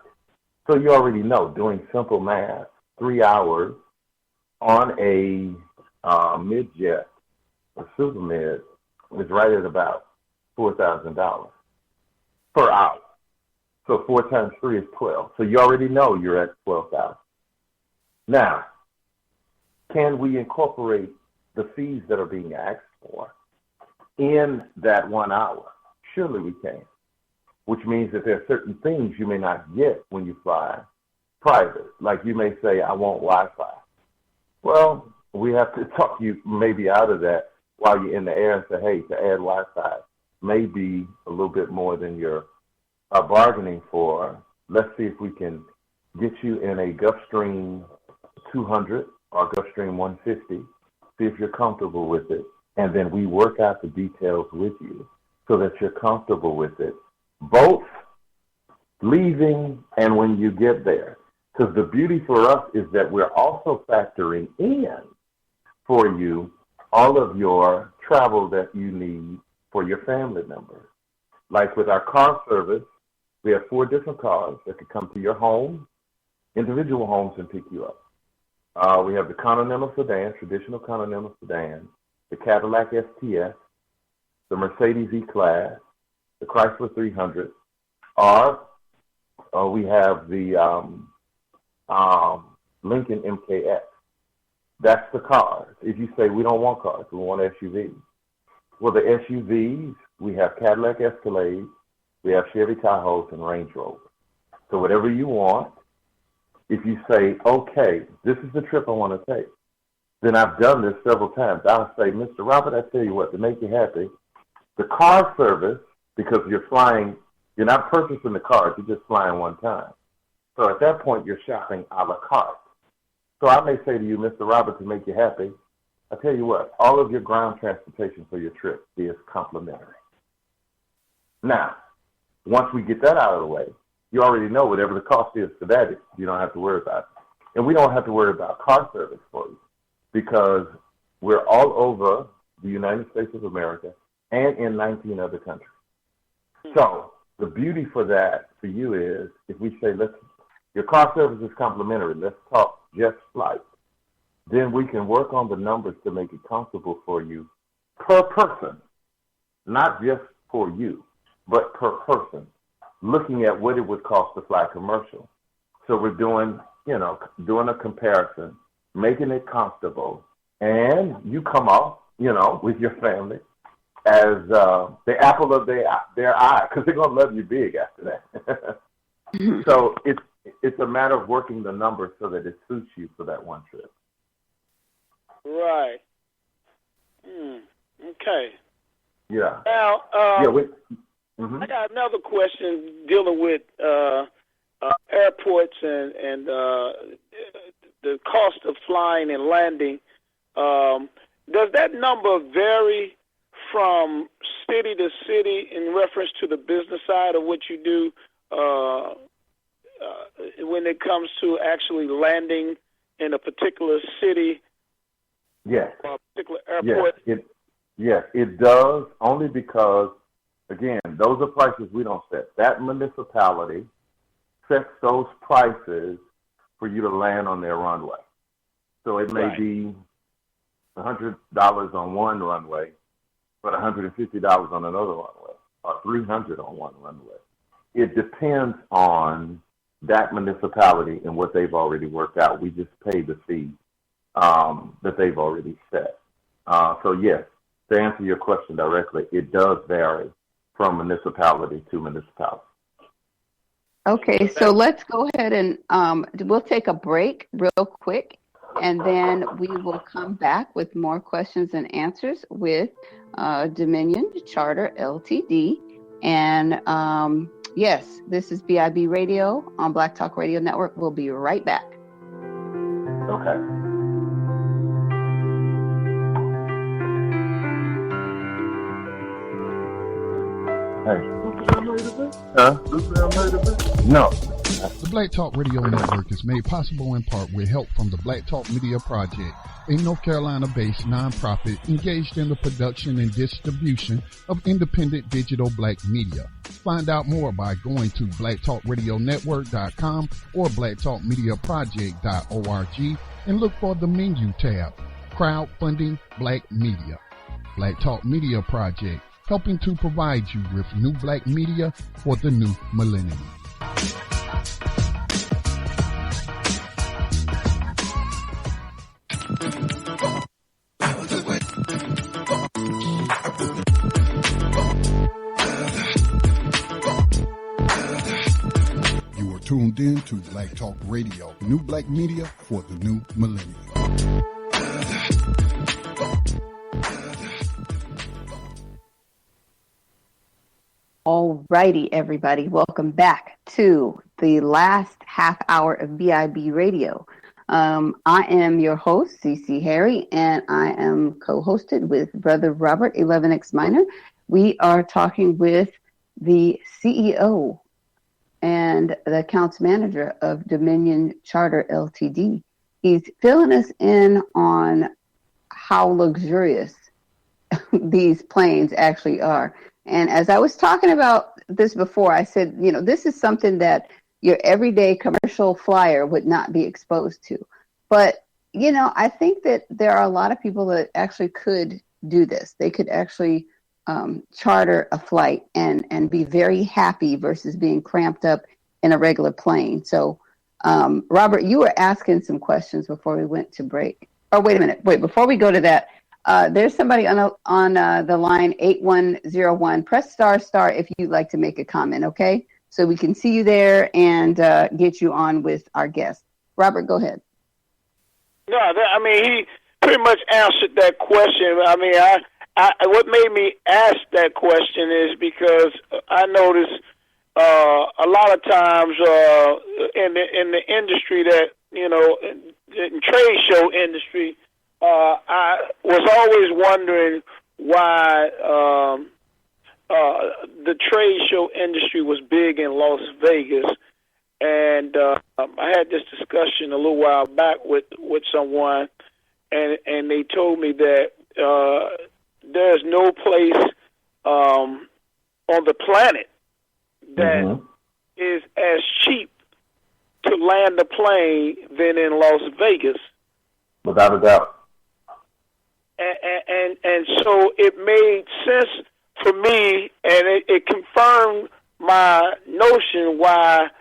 [SPEAKER 7] So you already know, doing simple math, 3 hours on a mid-jet or super mid is right at about $4,000 per hour. So 4 times 3 is 12. So you already know you're at $12,000. Now, can we incorporate the fees that are being asked for in that 1 hour? Surely we can, which means that there are certain things you may not get when you fly private. Like you may say, I want Wi-Fi. Well, we have to talk you maybe out of that while you're in the air and say, hey, to add Wi-Fi may be a little bit more than you're bargaining for. Let's see if we can get you in a Gulfstream 200 or Gulfstream 150, see if you're comfortable with it, and then we work out the details with you so that you're comfortable with it, both leaving and when you get there. Because the beauty for us is that we're also factoring in for you all of your travel that you need for your family members. Like with our car service, we have 4 different cars that could come to your home, individual homes, and pick you up. We have the Continental sedan, traditional Continental sedan, the Cadillac STS, the Mercedes E-Class, the Chrysler 300, or we have the Lincoln MKX. That's the cars. If you say we don't want cars, we want SUVs. Well, the SUVs, we have Cadillac Escalades, we have Chevy Tahoes, and Range Rovers. So whatever you want, if you say, okay, this is the trip I want to take, then I've done this several times. I'll say, Mr. Robert, I tell you what, to make you happy, the car service, because you're flying, you're not purchasing the cars, you're just flying one time. So at that point, you're shopping a la carte. So I may say to you, Mr. Robert, to make you happy, I tell you what, all of your ground transportation for your trip is complimentary. Now, once we get that out of the way, you already know whatever the cost is for that, you don't have to worry about it. And we don't have to worry about car service for you because we're all over the United States of America and in 19 other countries. So the beauty for that for you is if we say, your car service is complimentary, let's talk just flight, then we can work on the numbers to make it comfortable for you per person, not just for you, but per person, looking at what it would cost to fly commercial. So we're doing doing a comparison, making it comfortable, and you come off, with your family as the apple of their eye, because they're going to love you big after that. So it's a matter of working the numbers so that it suits you for that one trip.
[SPEAKER 3] Right. Okay.
[SPEAKER 7] Yeah.
[SPEAKER 3] Now,
[SPEAKER 7] I
[SPEAKER 3] got another question dealing with airports and the cost of flying and landing. Does that number vary from city to city in reference to the business side of what you do when it comes to actually landing in a particular city?
[SPEAKER 7] Yes.
[SPEAKER 3] Or a particular airport?
[SPEAKER 7] Yes, it does, only because, again, those are prices we don't set. That municipality sets those prices for you to land on their runway. So it may be $100 on one runway, but $150 on another runway, or $300 on one runway. It depends on that municipality and what they've already worked out. We just pay the fee that they've already set. So yes, to answer your question directly, it does vary from municipality to municipality.
[SPEAKER 2] Okay, so let's go ahead and we'll take a break real quick, and then we will come back with more questions and answers with Dominion Charter LTD. And yes, this is BIB Radio on Black Talk Radio Network. We'll be right back.
[SPEAKER 7] Okay. Hey. No.
[SPEAKER 1] The Black Talk Radio Network is made possible in part with help from the Black Talk Media Project, a North Carolina-based nonprofit engaged in the production and distribution of independent digital black media. Find out more by going to blacktalkradionetwork.com or blacktalkmediaproject.org and look for the menu tab, Crowdfunding Black Media. Black Talk Media Project, helping to provide you with new black media for the new millennium. You are tuned in to Black Talk Radio, new black media for the new millennium.
[SPEAKER 2] All righty, everybody. Welcome back to the last half hour of BIB Radio. I am your host, Sisi Harry, and I am co-hosted with Brother Robert 11X Minor. We are talking with the CEO and the accounts manager of Dominion Charter LTD. He's filling us in on how luxurious these planes actually are. And as I was talking about this before, I said, this is something that your everyday commercial flyer would not be exposed to. But, I think that there are a lot of people that actually could do this. They could actually charter a flight and be very happy versus being cramped up in a regular plane. So, Robert, you were asking some questions before we went to break. Oh, wait a minute. Before we go to that, there's somebody on the line 8101. Press ** if you'd like to make a comment, okay? So we can see you there and get you on with our guest. Robert, go ahead.
[SPEAKER 3] No, he pretty much answered that question. What made me ask that question is because I noticed a lot of times in the industry that, in trade show industry, I was always wondering why the trade show industry was big in Las Vegas, and I had this discussion a little while back with someone, and they told me that there's no place on the planet that is as cheap to land a plane than in Las Vegas.
[SPEAKER 7] Without a doubt.
[SPEAKER 3] And so it made sense for me, and it confirmed my notion why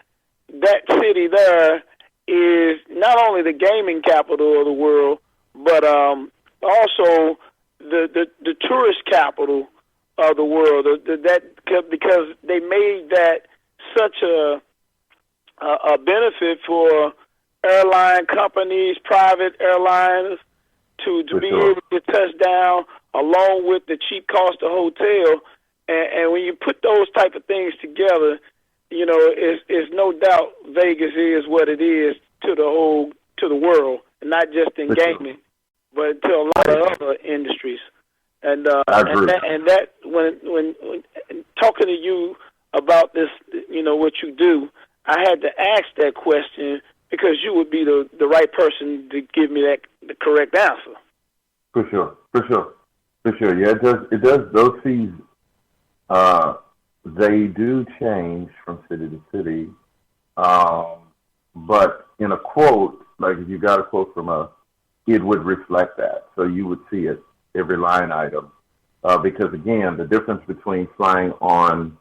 [SPEAKER 3] that city there is not only the gaming capital of the world, but also the tourist capital of the world. Because they made that such a benefit for airline companies, private airlines, to be able to touch down along with the cheap cost of hotel. And when you put those type of things together, it's no doubt Vegas is what it is to the world, and not just in gaming, but to a lot of other industries. And that when talking to you about this, what you do, I had to ask that question because you would be the right person to give me the correct answer.
[SPEAKER 7] For sure. Yeah, it does. Those fees, they do change from city to city. But in a quote, like if you got a quote from us, it would reflect that. So you would see it, every line item. Because again, the difference between flying on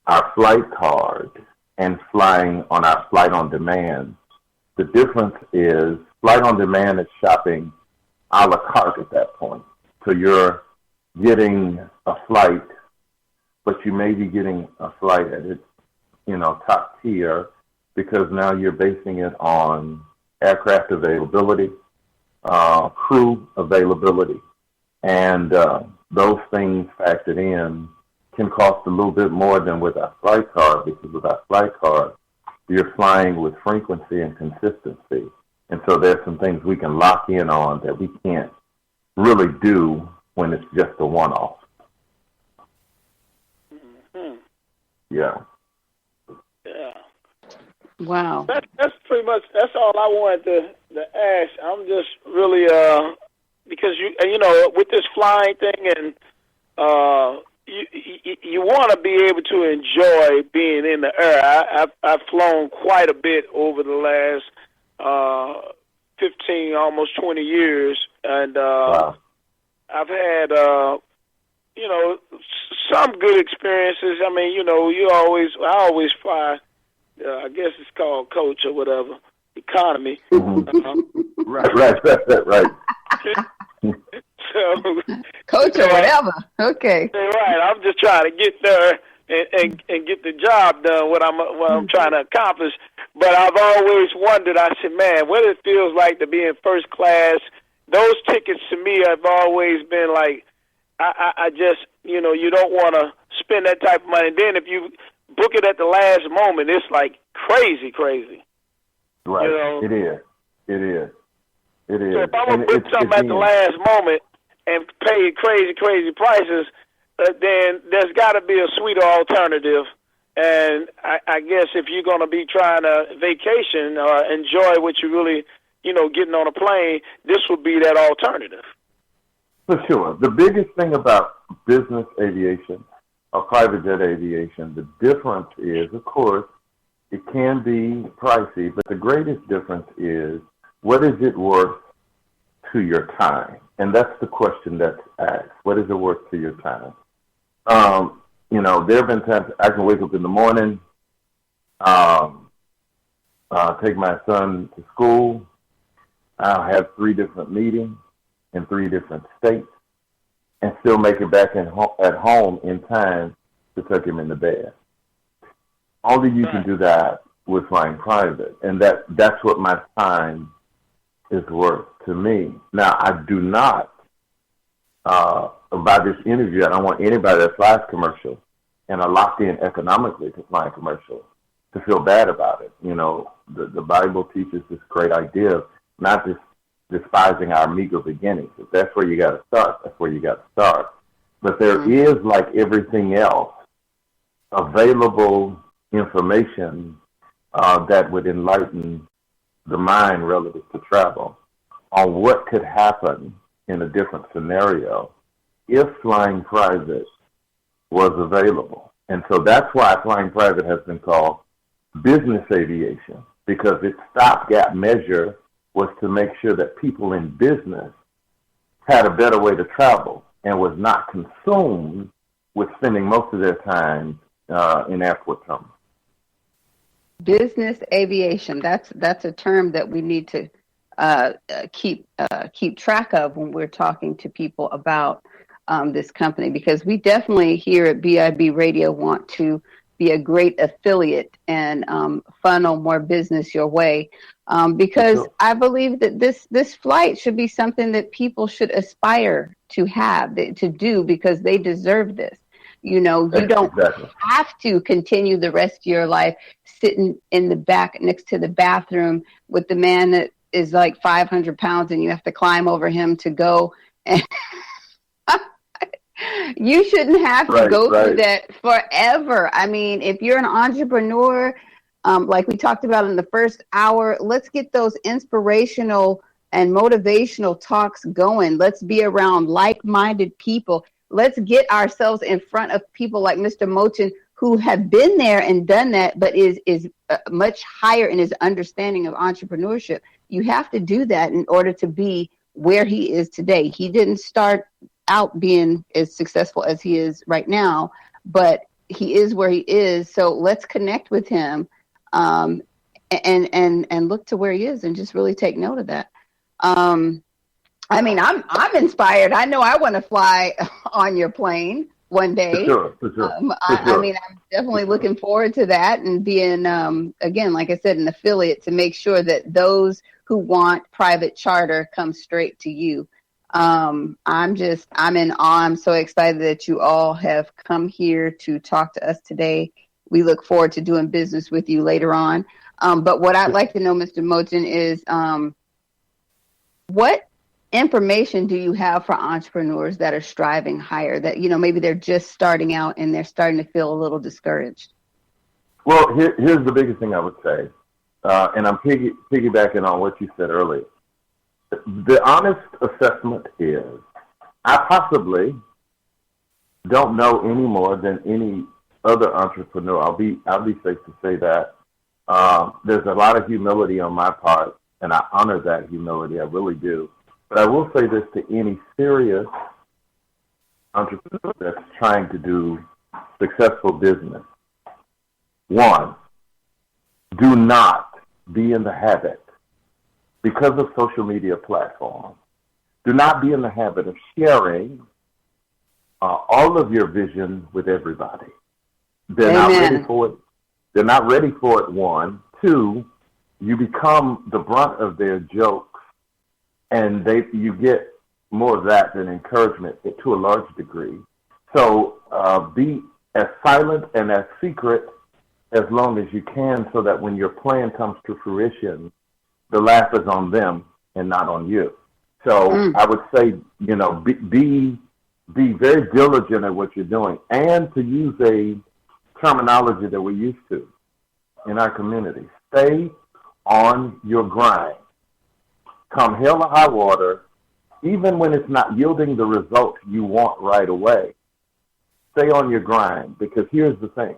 [SPEAKER 7] our flight card and flying on our flight on demand, the difference is flight on demand is shopping a la carte at that point. So you're getting a flight, but you may be getting a flight at its, top tier, because now you're basing it on aircraft availability, crew availability, and those things factored in can cost a little bit more than with our flight card, because with our flight card, you're flying with frequency and consistency. And so there's some things we can lock in on that we can't really do when it's just a one-off.
[SPEAKER 3] Mm-hmm.
[SPEAKER 7] Yeah.
[SPEAKER 2] Wow.
[SPEAKER 3] That's pretty much, that's all I wanted to ask. I'm just really, because with this flying thing, and you want to be able to enjoy being in the air. I've flown quite a bit over the last 15, almost 20 years, and
[SPEAKER 7] wow.
[SPEAKER 3] I've had some good experiences. I mean, I always fly. I guess it's called coach or whatever, economy.
[SPEAKER 7] Right.
[SPEAKER 3] So,
[SPEAKER 2] coach or whatever. Okay.
[SPEAKER 3] Right. I'm just trying to get there and get the job done. What I'm trying to accomplish. But I've always wondered. I said, man, what it feels like to be in first class. Those tickets to me have always been like, I just you don't want to spend that type of money. And then if you book it at the last moment, it's like crazy.
[SPEAKER 7] Right. It is. So
[SPEAKER 3] if I'm going to book something at the last moment and pay crazy prices, then there's got to be a sweeter alternative. And I guess if you're going to be trying to vacation or enjoy what you really, getting on a plane, this would be that alternative.
[SPEAKER 7] For sure. The biggest thing about business aviation or private jet aviation, the difference is, of course, it can be pricey, but the greatest difference is, what is it worth to your time? And that's the question that's asked. What is it worth to your time? There have been times I can wake up in the morning, take my son to school. I'll have 3 different meetings in 3 different states and still make it back at home in time to tuck him in the bed. Only you can do that with flying private, and that's what my time is worth to me. Now, I do not, by this interview, I don't want anybody that flies commercial and are locked in economically to flying commercial to feel bad about it. The Bible teaches this great idea of not just despising our meager beginnings. If that's where you got to start, that's where you got to start. But there is, like everything else, available information that would enlighten the mind relative to travel on what could happen in a different scenario if flying private was available. And so that's why flying private has been called business aviation, because its stopgap measure was to make sure that people in business had a better way to travel and was not consumed with spending most of their time in airport terminals.
[SPEAKER 2] Business aviation. That's a term that we need to keep track of when we're talking to people about this company, because we definitely here at BIB Radio want to be a great affiliate and funnel more business your way, because I believe that this flight should be something that people should aspire to have, to do, because they deserve this. You know, you don't have to continue the rest of your life sitting in the back next to the bathroom with the man that is like 500 pounds and you have to climb over him to go. And you shouldn't have to go through that forever. I mean, if you're an entrepreneur, like we talked about in the first hour, let's get those inspirational and motivational talks going. Let's be around like-minded people. Let's get ourselves in front of people like Mr. Moten, who have been there and done that, but is much higher in his understanding of entrepreneurship. You have to do that in order to be where he is today. He didn't start out being as successful as he is right now, but he is where he is. So let's connect with him and look to where he is and just really take note of that. I mean, I'm inspired. I know I want to fly on your plane one day. For sure. I mean, I'm definitely looking forward to that and being, again, like I said, an affiliate to make sure that those who want private charter come straight to you. I'm in awe. I'm so excited that you all have come here to talk to us today. We look forward to doing business with you later on. But what I'd like to know, Mr. Moten, is what information do you have for entrepreneurs that are striving higher, that, you know, maybe they're just starting out and they're starting to feel a little discouraged?
[SPEAKER 7] Well, here's the biggest thing I would say, and I'm piggybacking on what you said earlier. The honest assessment is I possibly don't know any more than any other entrepreneur. I'll be safe to say that. There's a lot of humility on my part, and I honor that humility. I really do. But I will say this to any serious entrepreneur that's trying to do successful business. One, do not be in the habit, because of social media platforms, do not be in the habit of sharing all of your vision with everybody. They're not ready for it. They're not ready for it, one. Two, you become the brunt of their jokes, and you get more of that than encouragement to a large degree. So be as silent and as secret as long as you can, so that when your plan comes to fruition, the laugh is on them and not on you. So I would say, you know, be very diligent at what you're doing, and to use a terminology that we're used to in our community. Stay on your grind. Come hell or high water, even when it's not yielding the results you want right away. Stay on your grind, because here's the thing.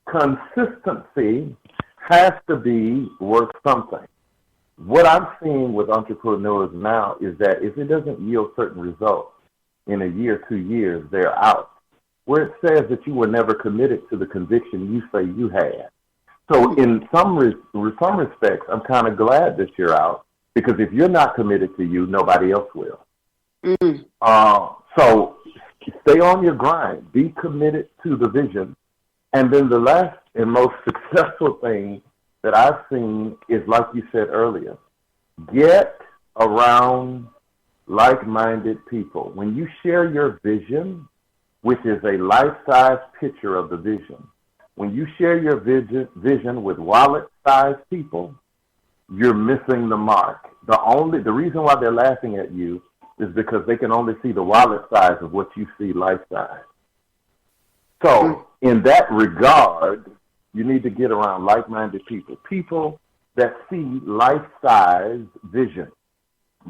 [SPEAKER 7] Consistency has to be worth something. What I'm seeing with entrepreneurs now is that if it doesn't yield certain results in a year, 2 years, they're out. Where it says that you were never committed to the conviction you say you had. So in some respects, I'm kind of glad that you're out, because if you're not committed to you, nobody else will. So stay on your grind. Be committed to the vision. And then the last and most successful thing that I've seen is, like you said earlier, get around like-minded people. When you share your vision, which is a life-size picture of the vision, when you share your vision with wallet-sized people, you're missing the mark. The reason why they're laughing at you is because they can only see the wallet size of what you see life-size. So in that regard, you need to get around like-minded people that see life-size vision,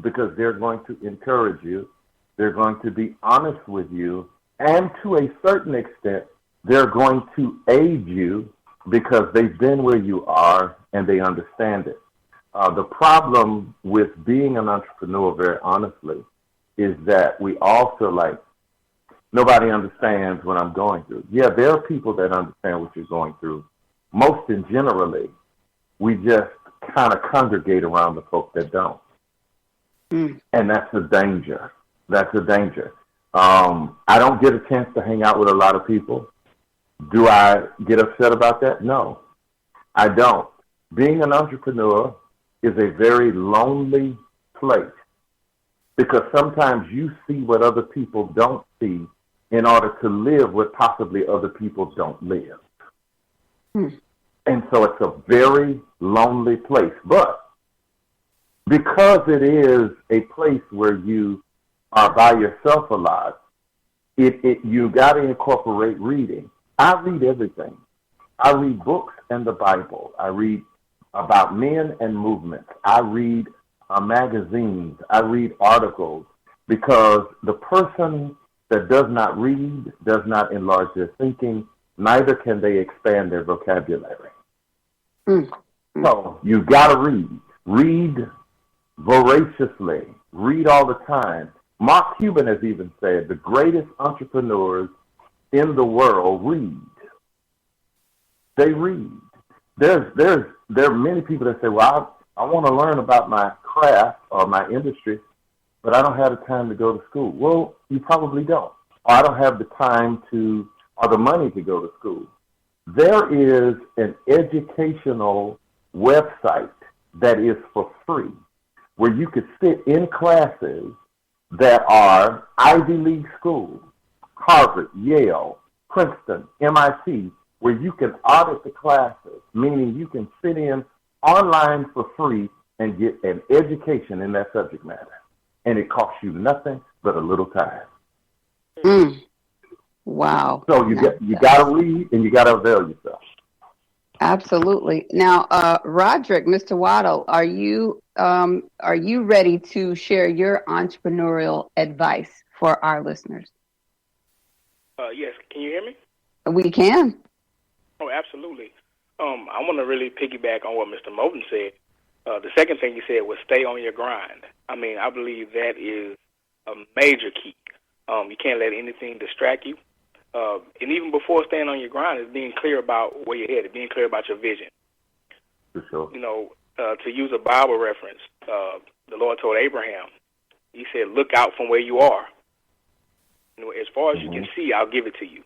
[SPEAKER 7] because they're going to encourage you, they're going to be honest with you, and to a certain extent, they're going to aid you because they've been where you are and they understand it. The problem with being an entrepreneur, very honestly, is that we all feel like nobody understands what I'm going through. Yeah, there are people that understand what you're going through, most and generally, we just kind of congregate around the folk that don't. And that's a danger. That's a danger. I don't get a chance to hang out with a lot of people. Do I get upset about that? No, I don't. Being an entrepreneur is a very lonely place because sometimes you see what other people don't see in order to live what possibly other people don't live. And so it's a very lonely place. But because it is a place where you are by yourself a lot, you got to incorporate reading. I read everything. I read books and the Bible. I read about men and movements. I read magazines. I read articles, because the person that does not read does not enlarge their thinking, neither can they expand their vocabulary. So you got to read. Read voraciously. Read all the time. Mark Cuban has even said the greatest entrepreneurs in the world read. They read. There are many people that say, well, I want to learn about my craft or my industry, but I don't have the time to go to school. Well, you probably don't. Or I don't have the time or the money to go to school. There is an educational website that is for free, where you could sit in classes that are Ivy League schools, Harvard, Yale, Princeton, MIT, where you can audit the classes, meaning you can sit in online for free and get an education in that subject matter. And it costs you nothing but a little time.
[SPEAKER 2] Wow.
[SPEAKER 7] So you got to read and you got to avail yourself.
[SPEAKER 2] Absolutely. Now, Roderick, Mr. Waddle, are you ready to share your entrepreneurial advice for our listeners?
[SPEAKER 3] Yes. Can you hear me?
[SPEAKER 2] We can.
[SPEAKER 3] Oh, absolutely. I want to really piggyback on what Mr. Moten said. The second thing he said was stay on your grind. I mean, I believe that is a major key. You can't let anything distract you. And even before staying on your grind is being clear about where you're headed, being clear about your vision.
[SPEAKER 7] For sure.
[SPEAKER 3] You know, to use a Bible reference, the Lord told Abraham, he said, look out from where you are. You know, as far as you can see, I'll give it to you.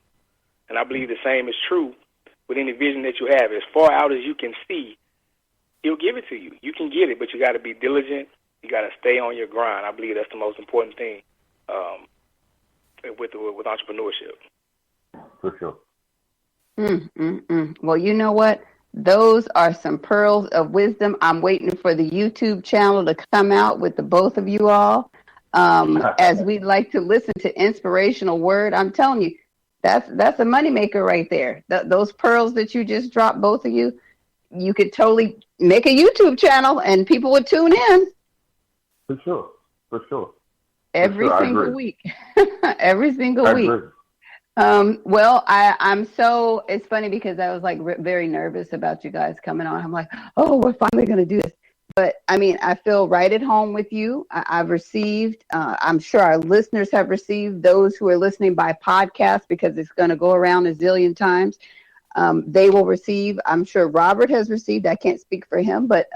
[SPEAKER 3] And I believe the same is true with any vision that you have. As far out as you can see, he'll give it to you. You can get it, but you got to be diligent. You got to stay on your grind. I believe that's the most important thing with entrepreneurship.
[SPEAKER 7] For sure.
[SPEAKER 2] Well, you know what? Those are some pearls of wisdom. I'm waiting for the YouTube channel to come out with the both of you all. As we like to listen to inspirational word, I'm telling you, that's a moneymaker right there. Those pearls that you just dropped, both of you, you could totally make a YouTube channel and people would tune in.
[SPEAKER 7] For sure. For sure.
[SPEAKER 2] Every single week. Every single week.
[SPEAKER 7] Agree.
[SPEAKER 2] Well, I'm so, it's funny because I was like very nervous about you guys coming on. I'm like, oh, we're finally going to do this. But I mean, I feel right at home with you. I've received, I'm sure our listeners have received, those who are listening by podcast, because it's going to go around a zillion times. They will receive. I'm sure Robert has received. I can't speak for him, but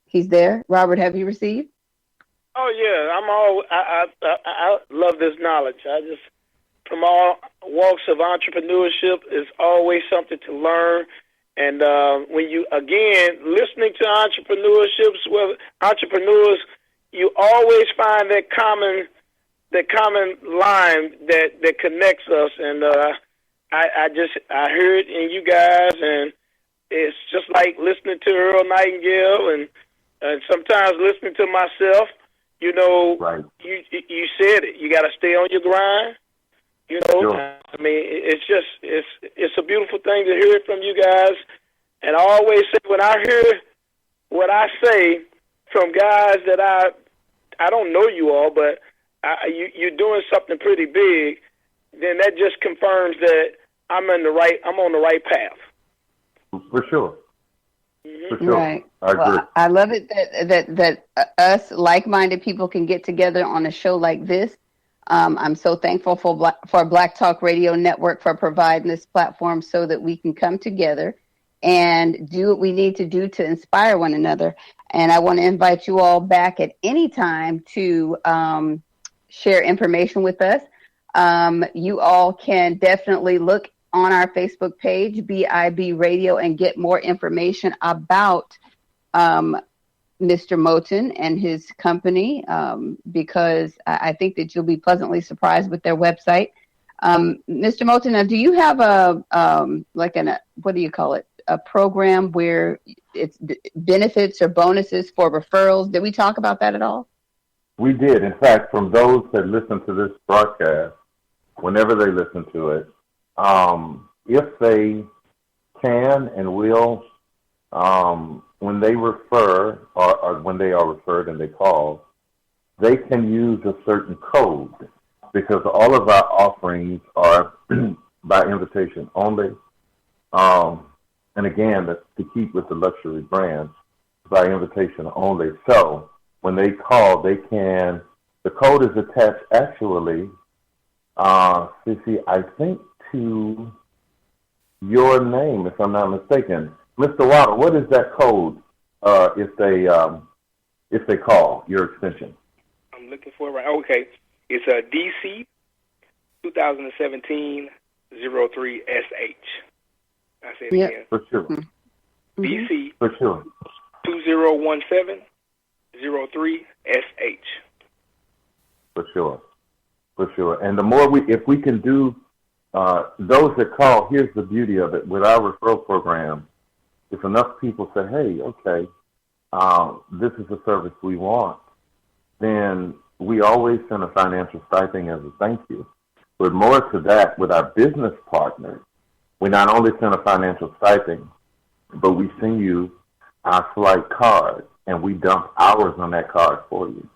[SPEAKER 2] he's there. Robert, have you received?
[SPEAKER 3] Oh yeah, I love this knowledge. From all walks of entrepreneurship, is always something to learn. And when you, again, listening to entrepreneurs, you always find that common line that connects us. And I hear it in you guys, and it's just like listening to Earl Nightingale, and sometimes listening to myself. You know,
[SPEAKER 7] right.
[SPEAKER 3] You said it. You got to stay on your grind. You know, sure. I mean, it's a beautiful thing to hear it from you guys. And I always say, when I hear what I say from guys that I don't know you all, but you're doing something pretty big, then that just confirms that I'm on the right path.
[SPEAKER 7] For sure.
[SPEAKER 3] Mm-hmm.
[SPEAKER 7] For sure.
[SPEAKER 2] Right.
[SPEAKER 7] I agree.
[SPEAKER 2] Well, I love it that us like-minded people can get together on a show like this. I'm so thankful for Black Talk Radio Network for providing this platform so that we can come together and do what we need to do to inspire one another. And I want to invite you all back at any time to share information with us. You all can definitely look on our Facebook page, BIB Radio, and get more information about Mr. Moten and his company, because I think that you'll be pleasantly surprised with their website. Mr. Moten, now, do you have what do you call it? A program where it's benefits or bonuses for referrals? Did we talk about that at all?
[SPEAKER 7] We did. In fact, from those that listen to this broadcast, whenever they listen to it, if they can and will, when they refer or when they are referred and they call, they can use a certain code, because all of our offerings are by invitation only. And again, to keep with the luxury brands, by invitation only. So when they call, they can, the code is attached actually, Sisi, I think to your name, if I'm not mistaken. Mr. Waddle, what is that code if they call your extension?
[SPEAKER 8] I'm looking for it right. Okay. It's a DC 2017 03SH. I say it again.
[SPEAKER 7] For sure.
[SPEAKER 2] Mm-hmm.
[SPEAKER 8] DC
[SPEAKER 7] for sure.
[SPEAKER 8] 2017 03SH.
[SPEAKER 7] For sure. For sure. And the more if we can do those that call, here's the beauty of it. With our referral program, if enough people say, hey, okay, this is a service we want, then we always send a financial stipend as a thank you. But more to that, with our business partners, we not only send a financial stipend, but we send you our flight card, and we dump hours on that card for you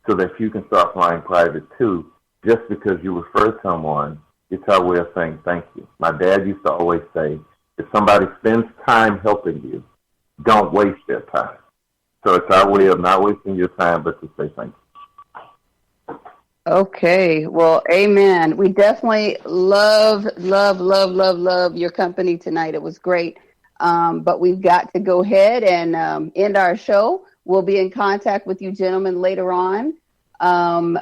[SPEAKER 7] so that you can start flying private too. Just because you refer someone, it's our way of saying thank you. My dad used to always say, if somebody spends time helping you, don't waste their time. So it's our way of not wasting your time, but to say thank you.
[SPEAKER 2] Okay, well, amen. We definitely love your company tonight. It was great. But we've got to go ahead and end our show. We'll be in contact with you gentlemen later on.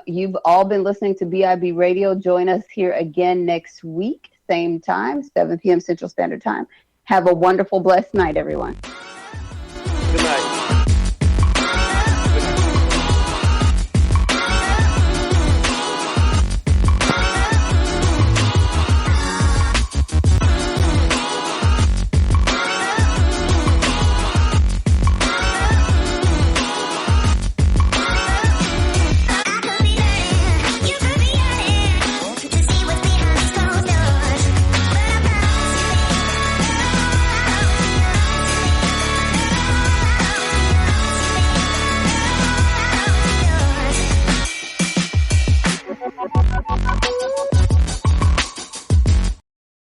[SPEAKER 2] You've all been listening to BIB Radio. Join us here again next week, same time, 7 p.m. Central Standard Time. Have a wonderful, blessed night, everyone.
[SPEAKER 8] Good night.